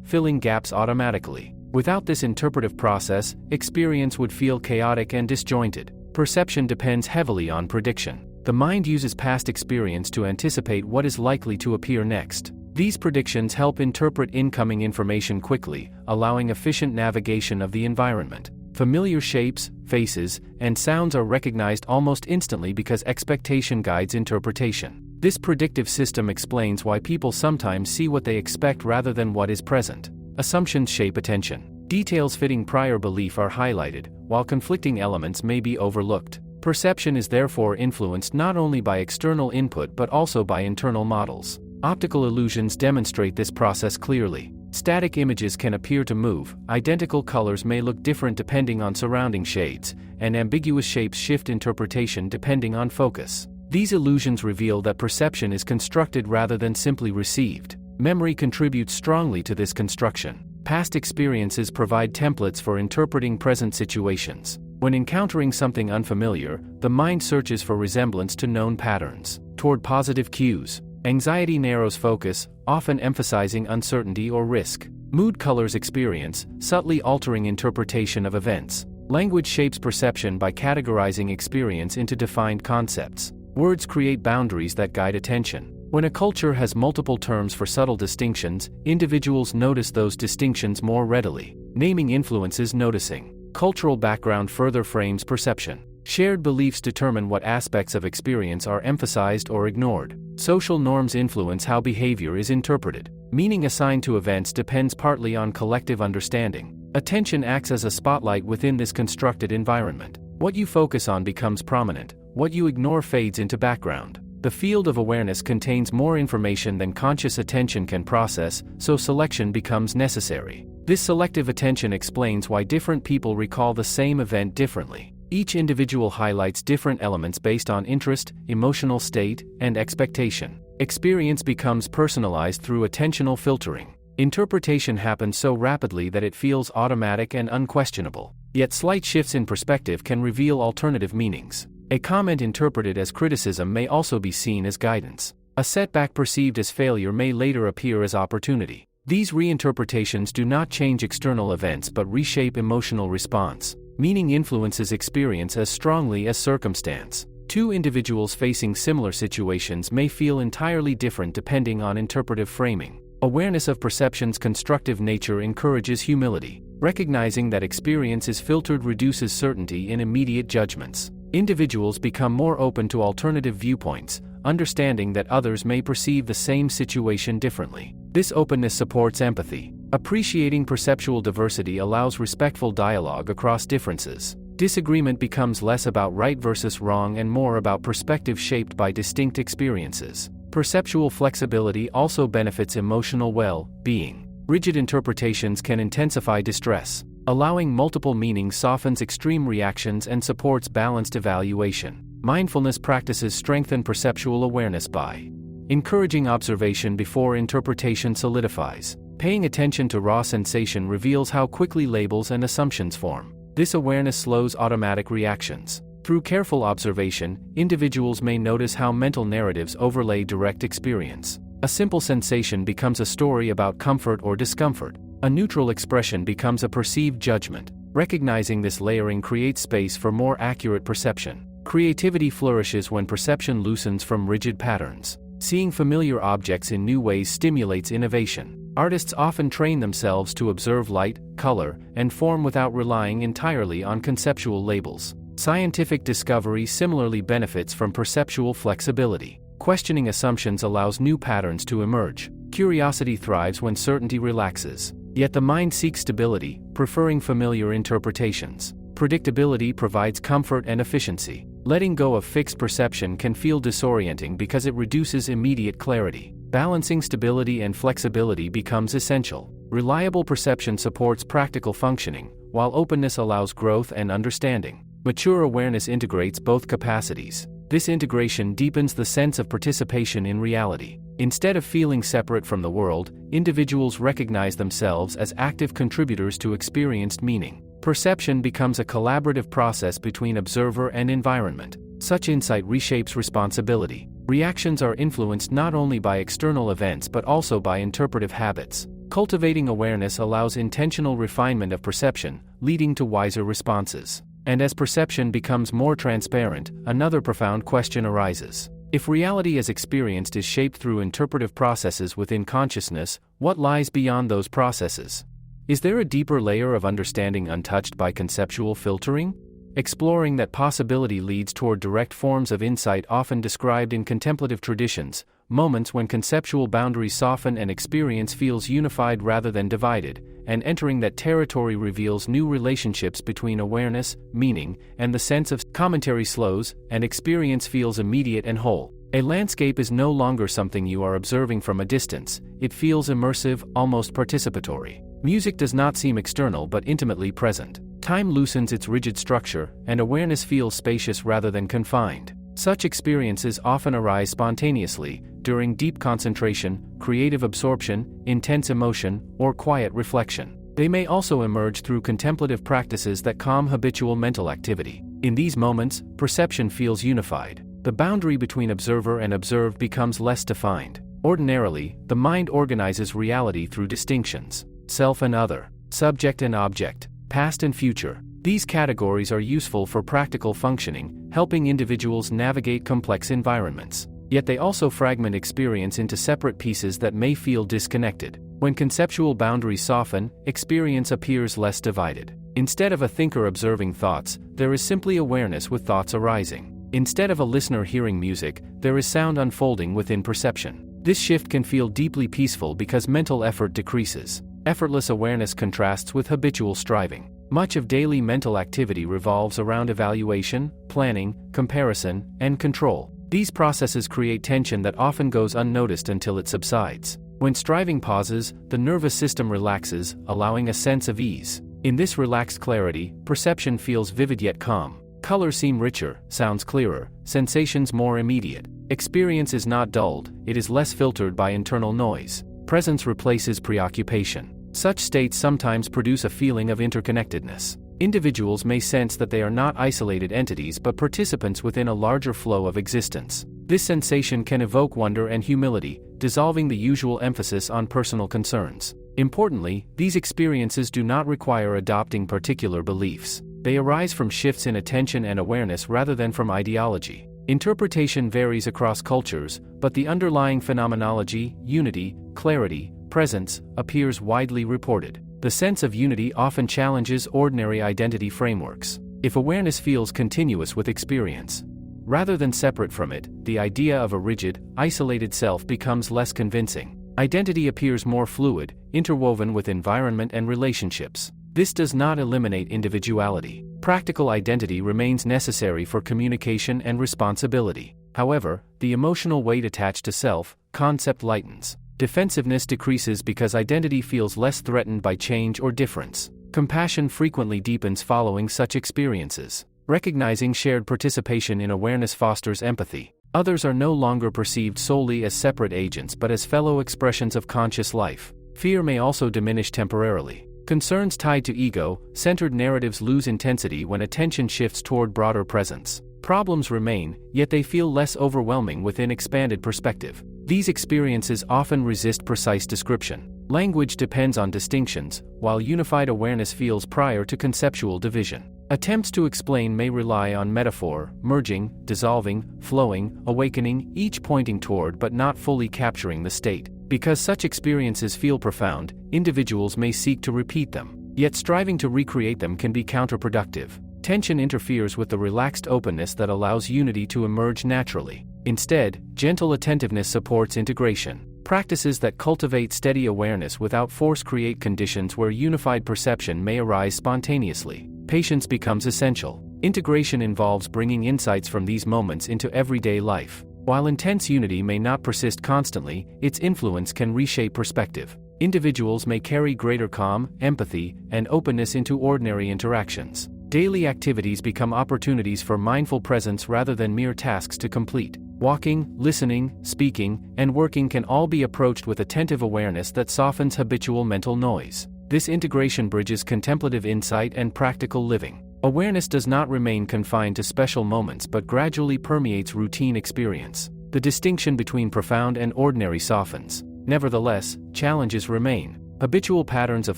filling gaps automatically. Without this interpretive process, experience would feel chaotic and disjointed. Perception depends heavily on prediction. The mind uses past experience to anticipate what is likely to appear next. These predictions help interpret incoming information quickly, allowing efficient navigation of the environment. Familiar shapes, faces, and sounds are recognized almost instantly because expectation guides interpretation. This predictive system explains why people sometimes see what they expect rather than what is present. Assumptions shape attention. Details fitting prior belief are highlighted, while conflicting elements may be overlooked. Perception is therefore influenced not only by external input but also by internal models. Optical illusions demonstrate this process clearly. Static images can appear to move, identical colors may look different depending on surrounding shades, and ambiguous shapes shift interpretation depending on focus. These illusions reveal that perception is constructed rather than simply received. Memory contributes strongly to this construction. Past experiences provide templates for interpreting present situations. When encountering something unfamiliar, the mind searches for resemblance to known patterns. Toward positive cues, anxiety narrows focus, often emphasizing uncertainty or risk. Mood colors experience, subtly altering interpretation of events. Language shapes perception by categorizing experience into defined concepts. Words create boundaries that guide attention. When a culture has multiple terms for subtle distinctions, individuals notice those distinctions more readily. Naming influences noticing. Cultural background further frames perception. Shared beliefs determine what aspects of experience are emphasized or ignored. Social norms influence how behavior is interpreted. Meaning assigned to events depends partly on collective understanding. Attention acts as a spotlight within this constructed environment. What you focus on becomes prominent. What you ignore fades into background. The field of awareness contains more information than conscious attention can process, so selection becomes necessary. This selective attention explains why different people recall the same event differently. Each individual highlights different elements based on interest, emotional state, and expectation. Experience becomes personalized through attentional filtering. Interpretation happens so rapidly that it feels automatic and unquestionable. Yet slight shifts in perspective can reveal alternative meanings. A comment interpreted as criticism may also be seen as guidance. A setback perceived as failure may later appear as opportunity. These reinterpretations do not change external events but reshape emotional response. Meaning influences experience as strongly as circumstance. Two individuals facing similar situations may feel entirely different depending on interpretive framing. Awareness of perception's constructive nature encourages humility. Recognizing that experience is filtered reduces certainty in immediate judgments. Individuals become more open to alternative viewpoints, understanding that others may perceive the same situation differently. This openness supports empathy. Appreciating perceptual diversity allows respectful dialogue across differences. Disagreement becomes less about right versus wrong and more about perspective shaped by distinct experiences. Perceptual flexibility also benefits emotional well-being. Rigid interpretations can intensify distress. Allowing multiple meanings softens extreme reactions and supports balanced evaluation. Mindfulness practices strengthen perceptual awareness by encouraging observation before interpretation solidifies. Paying attention to raw sensation reveals how quickly labels and assumptions form. This awareness slows automatic reactions. Through careful observation, individuals may notice how mental narratives overlay direct experience. A simple sensation becomes a story about comfort or discomfort. A neutral expression becomes a perceived judgment. Recognizing this layering creates space for more accurate perception. Creativity flourishes when perception loosens from rigid patterns. Seeing familiar objects in new ways stimulates innovation. Artists often train themselves to observe light, color, and form without relying entirely on conceptual labels. Scientific discovery similarly benefits from perceptual flexibility. Questioning assumptions allows new patterns to emerge. Curiosity thrives when certainty relaxes. Yet the mind seeks stability, preferring familiar interpretations. Predictability provides comfort and efficiency. Letting go of fixed perception can feel disorienting because it reduces immediate clarity. Balancing stability and flexibility becomes essential. Reliable perception supports practical functioning, while openness allows growth and understanding. Mature awareness integrates both capacities. This integration deepens the sense of participation in reality. Instead of feeling separate from the world, individuals recognize themselves as active contributors to experienced meaning. Perception becomes a collaborative process between observer and environment. Such insight reshapes responsibility. Reactions are influenced not only by external events but also by interpretive habits. Cultivating awareness allows intentional refinement of perception, leading to wiser responses. And as perception becomes more transparent, another profound question arises. If reality as experienced is shaped through interpretive processes within consciousness, what lies beyond those processes? Is there a deeper layer of understanding untouched by conceptual filtering? Exploring that possibility leads toward direct forms of insight often described in contemplative traditions, moments when conceptual boundaries soften and experience feels unified rather than divided, and entering that territory reveals new relationships between awareness, meaning, and the sense of commentary slows, and experience feels immediate and whole. A landscape is no longer something you are observing from a distance, it feels immersive, almost participatory. Music does not seem external but intimately present. Time loosens its rigid structure, and awareness feels spacious rather than confined. Such experiences often arise spontaneously, during deep concentration, creative absorption, intense emotion, or quiet reflection. They may also emerge through contemplative practices that calm habitual mental activity. In these moments, perception feels unified. The boundary between observer and observed becomes less defined. Ordinarily, the mind organizes reality through distinctions: self and other, subject and object, past and future. These categories are useful for practical functioning, helping individuals navigate complex environments. Yet they also fragment experience into separate pieces that may feel disconnected. When conceptual boundaries soften, experience appears less divided. Instead of a thinker observing thoughts, there is simply awareness with thoughts arising. Instead of a listener hearing music, there is sound unfolding within perception. This shift can feel deeply peaceful because mental effort decreases. Effortless awareness contrasts with habitual striving. Much of daily mental activity revolves around evaluation, planning, comparison, and control. These processes create tension that often goes unnoticed until it subsides. When striving pauses, the nervous system relaxes, allowing a sense of ease. In this relaxed clarity, perception feels vivid yet calm. Colors seem richer, sounds clearer, sensations more immediate. Experience is not dulled, it is less filtered by internal noise. Presence replaces preoccupation. Such states sometimes produce a feeling of interconnectedness. Individuals may sense that they are not isolated entities but participants within a larger flow of existence. This sensation can evoke wonder and humility, dissolving the usual emphasis on personal concerns. Importantly, these experiences do not require adopting particular beliefs. They arise from shifts in attention and awareness rather than from ideology. Interpretation varies across cultures, but the underlying phenomenology, unity, clarity, presence, appears widely reported. The sense of unity often challenges ordinary identity frameworks. If awareness feels continuous with experience, rather than separate from it, the idea of a rigid, isolated self becomes less convincing. Identity appears more fluid, interwoven with environment and relationships. This does not eliminate individuality. Practical identity remains necessary for communication and responsibility. However, the emotional weight attached to self-concept lightens. Defensiveness decreases because identity feels less threatened by change or difference. Compassion frequently deepens following such experiences. Recognizing shared participation in awareness fosters empathy. Others are no longer perceived solely as separate agents but as fellow expressions of conscious life. Fear may also diminish temporarily. Concerns tied to ego-centered narratives lose intensity when attention shifts toward broader presence. Problems remain, yet they feel less overwhelming within expanded perspective. These experiences often resist precise description. Language depends on distinctions, while unified awareness feels prior to conceptual division. Attempts to explain may rely on metaphor, merging, dissolving, flowing, awakening, each pointing toward but not fully capturing the state. Because such experiences feel profound, individuals may seek to repeat them. Yet striving to recreate them can be counterproductive. Tension interferes with the relaxed openness that allows unity to emerge naturally. Instead, gentle attentiveness supports integration. Practices that cultivate steady awareness without force create conditions where unified perception may arise spontaneously. Patience becomes essential. Integration involves bringing insights from these moments into everyday life. While intense unity may not persist constantly, its influence can reshape perspective. Individuals may carry greater calm, empathy, and openness into ordinary interactions. Daily activities become opportunities for mindful presence rather than mere tasks to complete. Walking, listening, speaking, and working can all be approached with attentive awareness that softens habitual mental noise. This integration bridges contemplative insight and practical living. Awareness does not remain confined to special moments but gradually permeates routine experience. The distinction between profound and ordinary softens. Nevertheless, challenges remain. Habitual patterns of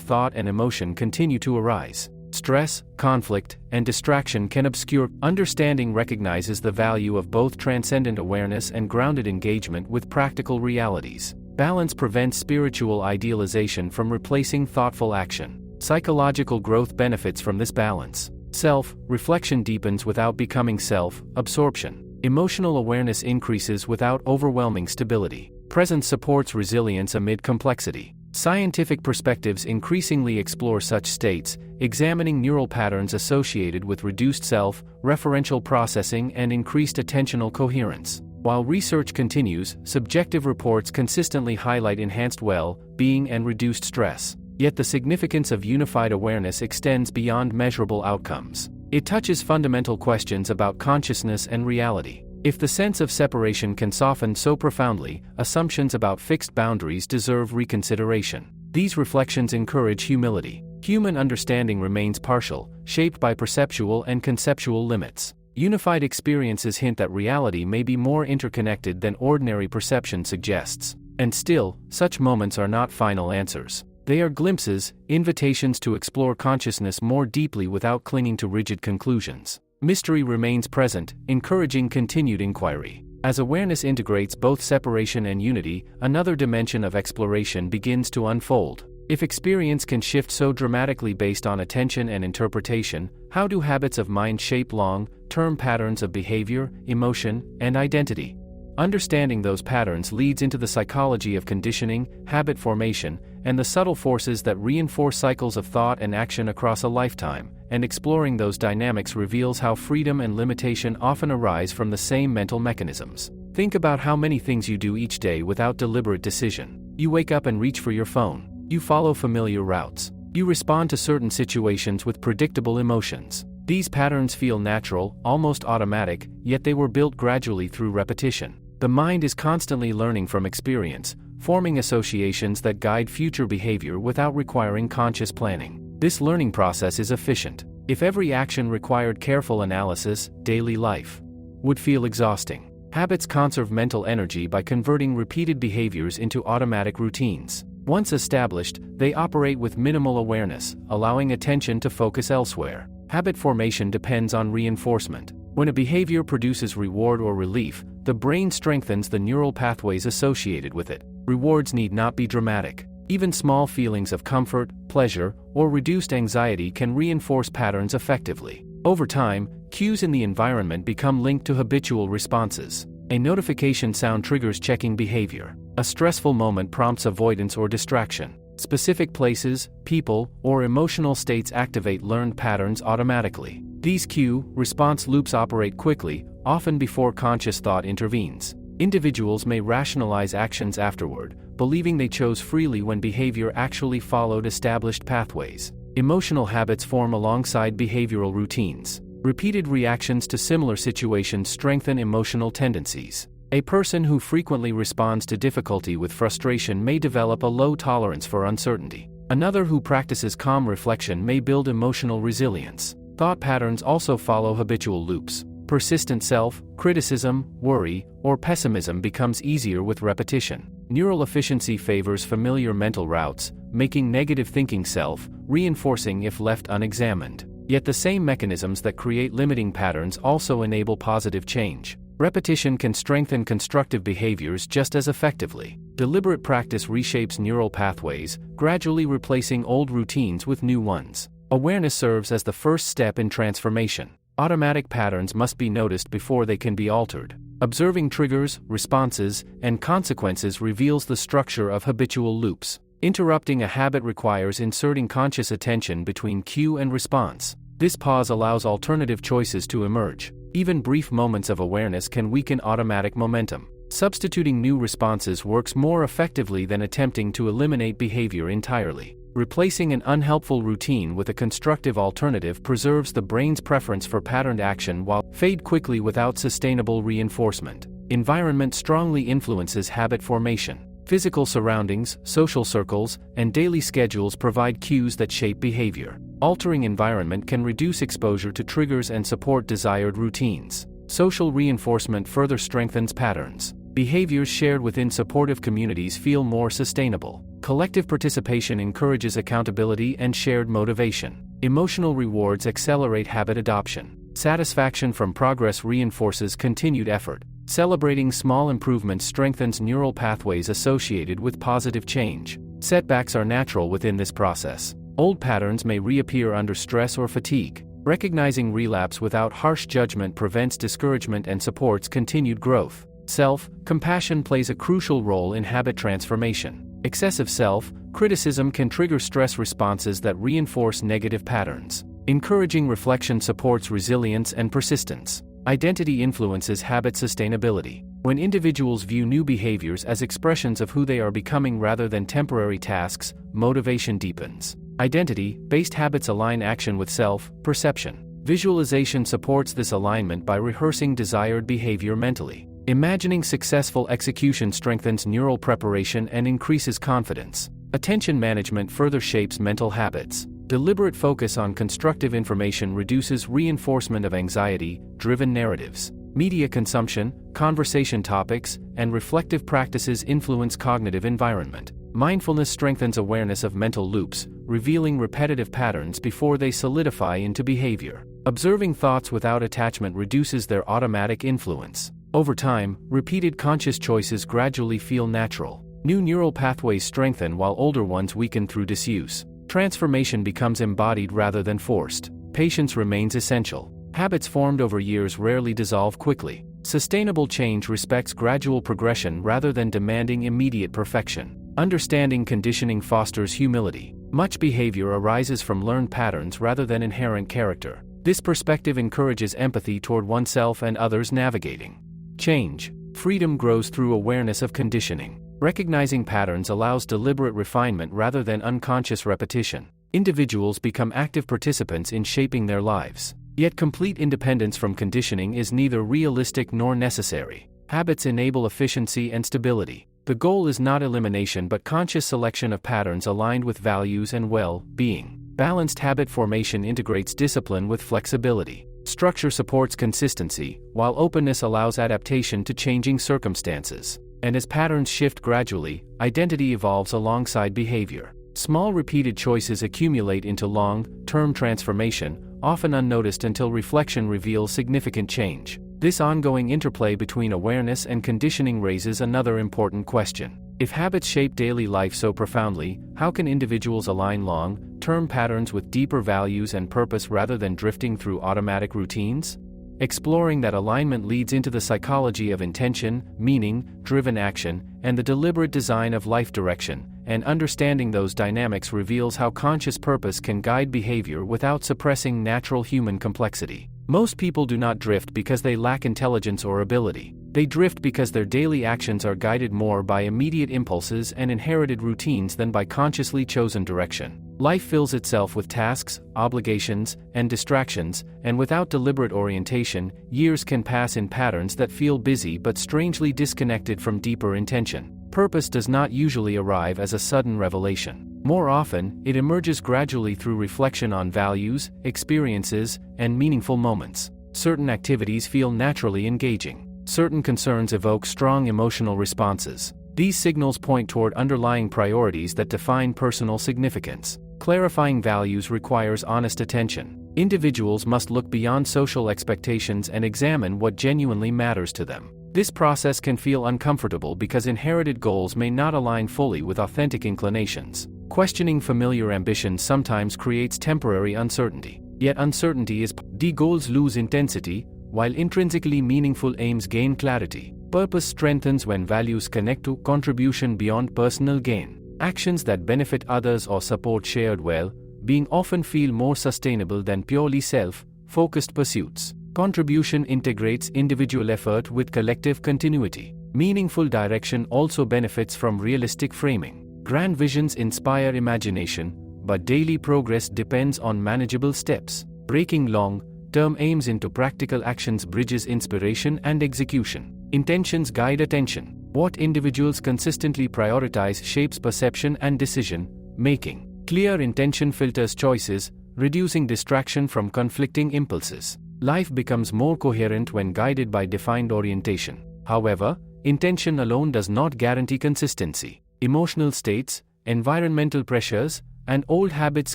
thought and emotion continue to arise. Stress, conflict, and distraction can obscure. Understanding recognizes the value of both transcendent awareness and grounded engagement with practical realities. Balance prevents spiritual idealization from replacing thoughtful action. Psychological growth benefits from this balance. Self-reflection deepens without becoming self-absorption. Emotional awareness increases without overwhelming stability. Presence supports resilience amid complexity. Scientific perspectives increasingly explore such states, examining neural patterns associated with reduced self-referential processing and increased attentional coherence. While research continues, subjective reports consistently highlight enhanced well-being and reduced stress. Yet the significance of unified awareness extends beyond measurable outcomes. It touches fundamental questions about consciousness and reality. If the sense of separation can soften so profoundly, assumptions about fixed boundaries deserve reconsideration. These reflections encourage humility. Human understanding remains partial, shaped by perceptual and conceptual limits. Unified experiences hint that reality may be more interconnected than ordinary perception suggests. And still, such moments are not final answers. They are glimpses, invitations to explore consciousness more deeply without clinging to rigid conclusions. Mystery remains present, encouraging continued inquiry. As awareness integrates both separation and unity, another dimension of exploration begins to unfold. If experience can shift so dramatically based on attention and interpretation, how do habits of mind shape long-term patterns of behavior, emotion, and identity? Understanding those patterns leads into the psychology of conditioning, habit formation, and the subtle forces that reinforce cycles of thought and action across a lifetime, and exploring those dynamics reveals how freedom and limitation often arise from the same mental mechanisms. Think about how many things you do each day without deliberate decision. You wake up and reach for your phone. You follow familiar routes. You respond to certain situations with predictable emotions. These patterns feel natural, almost automatic, yet they were built gradually through repetition. The mind is constantly learning from experience, forming associations that guide future behavior without requiring conscious planning. This learning process is efficient. If every action required careful analysis, daily life would feel exhausting. Habits conserve mental energy by converting repeated behaviors into automatic routines. Once established, they operate with minimal awareness, allowing attention to focus elsewhere. Habit formation depends on reinforcement. When a behavior produces reward or relief, the brain strengthens the neural pathways associated with it. Rewards need not be dramatic. Even small feelings of comfort, pleasure, or reduced anxiety can reinforce patterns effectively. Over time, cues in the environment become linked to habitual responses. A notification sound triggers checking behavior. A stressful moment prompts avoidance or distraction. Specific places, people, or emotional states activate learned patterns automatically. These cue-response loops operate quickly, often before conscious thought intervenes. Individuals may rationalize actions afterward, believing they chose freely when behavior actually followed established pathways. Emotional habits form alongside behavioral routines. Repeated reactions to similar situations strengthen emotional tendencies. A person who frequently responds to difficulty with frustration may develop a low tolerance for uncertainty. Another who practices calm reflection may build emotional resilience. Thought patterns also follow habitual loops. Persistent self-criticism, worry, or pessimism becomes easier with repetition. Neural efficiency favors familiar mental routes, making negative thinking self-reinforcing if left unexamined. Yet the same mechanisms that create limiting patterns also enable positive change. Repetition can strengthen constructive behaviors just as effectively. Deliberate practice reshapes neural pathways, gradually replacing old routines with new ones. Awareness serves as the first step in transformation. Automatic patterns must be noticed before they can be altered. Observing triggers, responses, and consequences reveals the structure of habitual loops. Interrupting a habit requires inserting conscious attention between cue and response. This pause allows alternative choices to emerge. Even brief moments of awareness can weaken automatic momentum. Substituting new responses works more effectively than attempting to eliminate behavior entirely. Replacing an unhelpful routine with a constructive alternative preserves the brain's preference for patterned action while fade quickly without sustainable reinforcement. Environment strongly influences habit formation. Physical surroundings, social circles, and daily schedules provide cues that shape behavior. Altering environment can reduce exposure to triggers and support desired routines. Social reinforcement further strengthens patterns. Behaviors shared within supportive communities feel more sustainable. Collective participation encourages accountability and shared motivation. Emotional rewards accelerate habit adoption. Satisfaction from progress reinforces continued effort. Celebrating small improvements strengthens neural pathways associated with positive change. Setbacks are natural within this process. Old patterns may reappear under stress or fatigue. Recognizing relapse without harsh judgment prevents discouragement and supports continued growth. Self-compassion plays a crucial role in habit transformation. Excessive self-criticism can trigger stress responses that reinforce negative patterns. Encouraging reflection supports resilience and persistence. Identity influences habit sustainability. When individuals view new behaviors as expressions of who they are becoming rather than temporary tasks, motivation deepens. Identity-based habits align action with self-perception. Visualization supports this alignment by rehearsing desired behavior mentally. Imagining successful execution strengthens neural preparation and increases confidence. Attention management further shapes mental habits. Deliberate focus on constructive information reduces reinforcement of anxiety-driven narratives. Media consumption, conversation topics, and reflective practices influence cognitive environment. Mindfulness strengthens awareness of mental loops, revealing repetitive patterns before they solidify into behavior. Observing thoughts without attachment reduces their automatic influence. Over time, repeated conscious choices gradually feel natural. New neural pathways strengthen while older ones weaken through disuse. Transformation becomes embodied rather than forced. Patience remains essential. Habits formed over years rarely dissolve quickly. Sustainable change respects gradual progression rather than demanding immediate perfection. Understanding conditioning fosters humility. Much behavior arises from learned patterns rather than inherent character. This perspective encourages empathy toward oneself and others navigating change. Freedom grows through awareness of conditioning. Recognizing patterns allows deliberate refinement rather than unconscious repetition. Individuals become active participants in shaping their lives. Yet complete independence from conditioning is neither realistic nor necessary. Habits enable efficiency and stability. The goal is not elimination but conscious selection of patterns aligned with values and well-being. Balanced habit formation integrates discipline with flexibility. Structure supports consistency, while openness allows adaptation to changing circumstances. And as patterns shift gradually, identity evolves alongside behavior. Small repeated choices accumulate into long-term transformation, often unnoticed until reflection reveals significant change. This ongoing interplay between awareness and conditioning raises another important question. If habits shape daily life so profoundly, how can individuals align long-term patterns with deeper values and purpose rather than drifting through automatic routines? Exploring that alignment leads into the psychology of intention, meaning-driven action, and the deliberate design of life direction, and understanding those dynamics reveals how conscious purpose can guide behavior without suppressing natural human complexity. Most people do not drift because they lack intelligence or ability. They drift because their daily actions are guided more by immediate impulses and inherited routines than by consciously chosen direction. Life fills itself with tasks, obligations, and distractions, and without deliberate orientation, years can pass in patterns that feel busy but strangely disconnected from deeper intention. Purpose does not usually arrive as a sudden revelation. More often, it emerges gradually through reflection on values, experiences, and meaningful moments. Certain activities feel naturally engaging. Certain concerns evoke strong emotional responses. These signals point toward underlying priorities that define personal significance. Clarifying values requires honest attention. Individuals must look beyond social expectations and examine what genuinely matters to them. This process can feel uncomfortable because inherited goals may not align fully with authentic inclinations. Questioning familiar ambitions sometimes creates temporary uncertainty. Yet uncertainty is the goals lose intensity, while intrinsically meaningful aims gain clarity. Purpose strengthens when values connect to contribution beyond personal gain. Actions that benefit others or support shared well-being often feel more sustainable than purely self-focused pursuits. Contribution integrates individual effort with collective continuity. Meaningful direction also benefits from realistic framing. Grand visions inspire imagination, but daily progress depends on manageable steps. Breaking long-term aims into practical actions bridges inspiration and execution. Intentions guide attention. What individuals consistently prioritize shapes perception and decision-making. Clear intention filters choices, reducing distraction from conflicting impulses. Life becomes more coherent when guided by defined orientation. However, intention alone does not guarantee consistency. Emotional states, environmental pressures, and old habits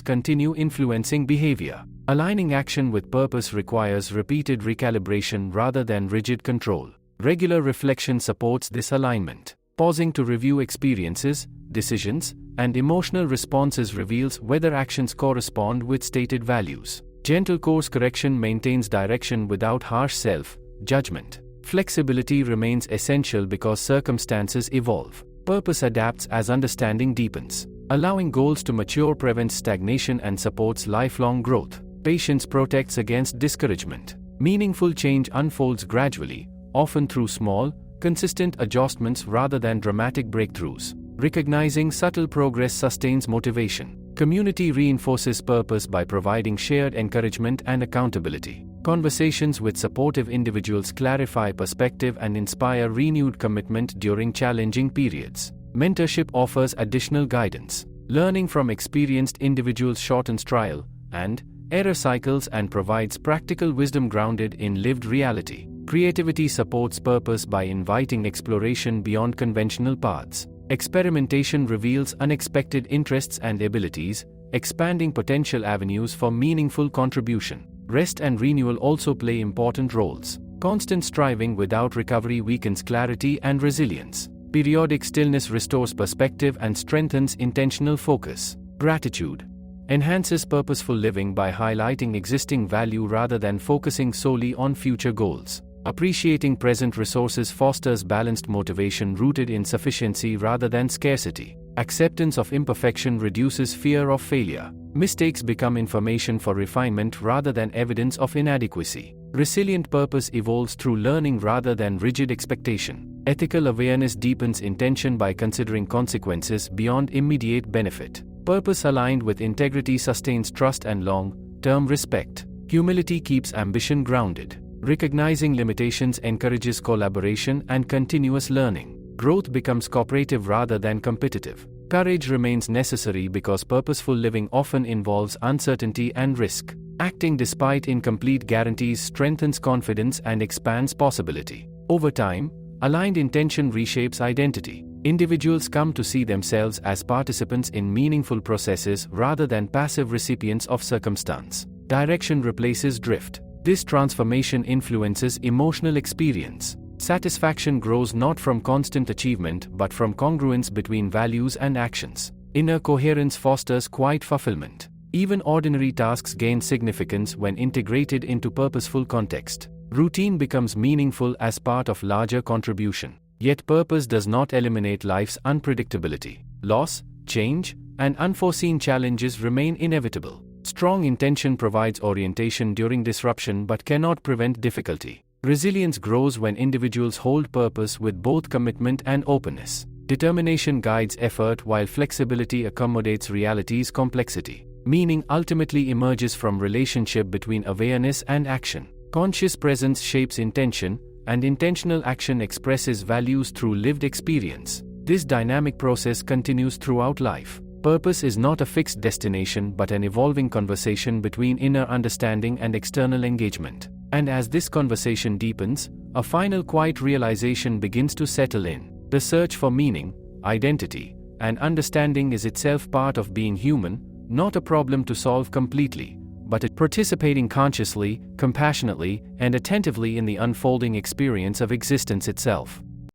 continue influencing behavior. Aligning action with purpose requires repeated recalibration rather than rigid control. Regular reflection supports this alignment. Pausing to review experiences, decisions, and emotional responses reveals whether actions correspond with stated values. Gentle course correction maintains direction without harsh self-judgment. Flexibility remains essential because circumstances evolve. Purpose adapts as understanding deepens. Allowing goals to mature prevents stagnation and supports lifelong growth. Patience protects against discouragement. Meaningful change unfolds gradually, often through small, consistent adjustments rather than dramatic breakthroughs. Recognizing subtle progress sustains motivation. Community reinforces purpose by providing shared encouragement and accountability. Conversations with supportive individuals clarify perspective and inspire renewed commitment during challenging periods. Mentorship offers additional guidance. Learning from experienced individuals shortens trial and error cycles and provides practical wisdom grounded in lived reality. Creativity supports purpose by inviting exploration beyond conventional paths. Experimentation reveals unexpected interests and abilities, expanding potential avenues for meaningful contribution. Rest and renewal also play important roles. Constant striving without recovery weakens clarity and resilience. Periodic stillness restores perspective and strengthens intentional focus. Gratitude enhances purposeful living by highlighting existing value rather than focusing solely on future goals. Appreciating present resources fosters balanced motivation rooted in sufficiency rather than scarcity. Acceptance of imperfection reduces fear of failure. Mistakes become information for refinement rather than evidence of inadequacy. Resilient purpose evolves through learning rather than rigid expectation. Ethical awareness deepens intention by considering consequences beyond immediate benefit. Purpose aligned with integrity sustains trust and long-term respect. Humility keeps ambition grounded. Recognizing limitations encourages collaboration and continuous learning. Growth becomes cooperative rather than competitive. Courage remains necessary because purposeful living often involves uncertainty and risk. Acting despite incomplete guarantees strengthens confidence and expands possibility. Over time, aligned intention reshapes identity. Individuals come to see themselves as participants in meaningful processes rather than passive recipients of circumstance. Direction replaces drift. This transformation influences emotional experience. Satisfaction grows not from constant achievement but from congruence between values and actions. Inner coherence fosters quiet fulfillment. Even ordinary tasks gain significance when integrated into purposeful context. Routine becomes meaningful as part of larger contribution. Yet purpose does not eliminate life's unpredictability. Loss, change, and unforeseen challenges remain inevitable. Strong intention provides orientation during disruption but cannot prevent difficulty. Resilience grows when individuals hold purpose with both commitment and openness. Determination guides effort while flexibility accommodates reality's complexity. Meaning ultimately emerges from relationship between awareness and action. Conscious presence shapes intention, and intentional action expresses values through lived experience. This dynamic process continues throughout life. Purpose is not a fixed destination but an evolving conversation between inner understanding and external engagement. And as this conversation deepens, a final quiet realization begins to settle in. The search for meaning, identity, and understanding is itself part of being human, not a problem to solve completely, but a participating consciously, compassionately, and attentively in the unfolding experience of existence itself.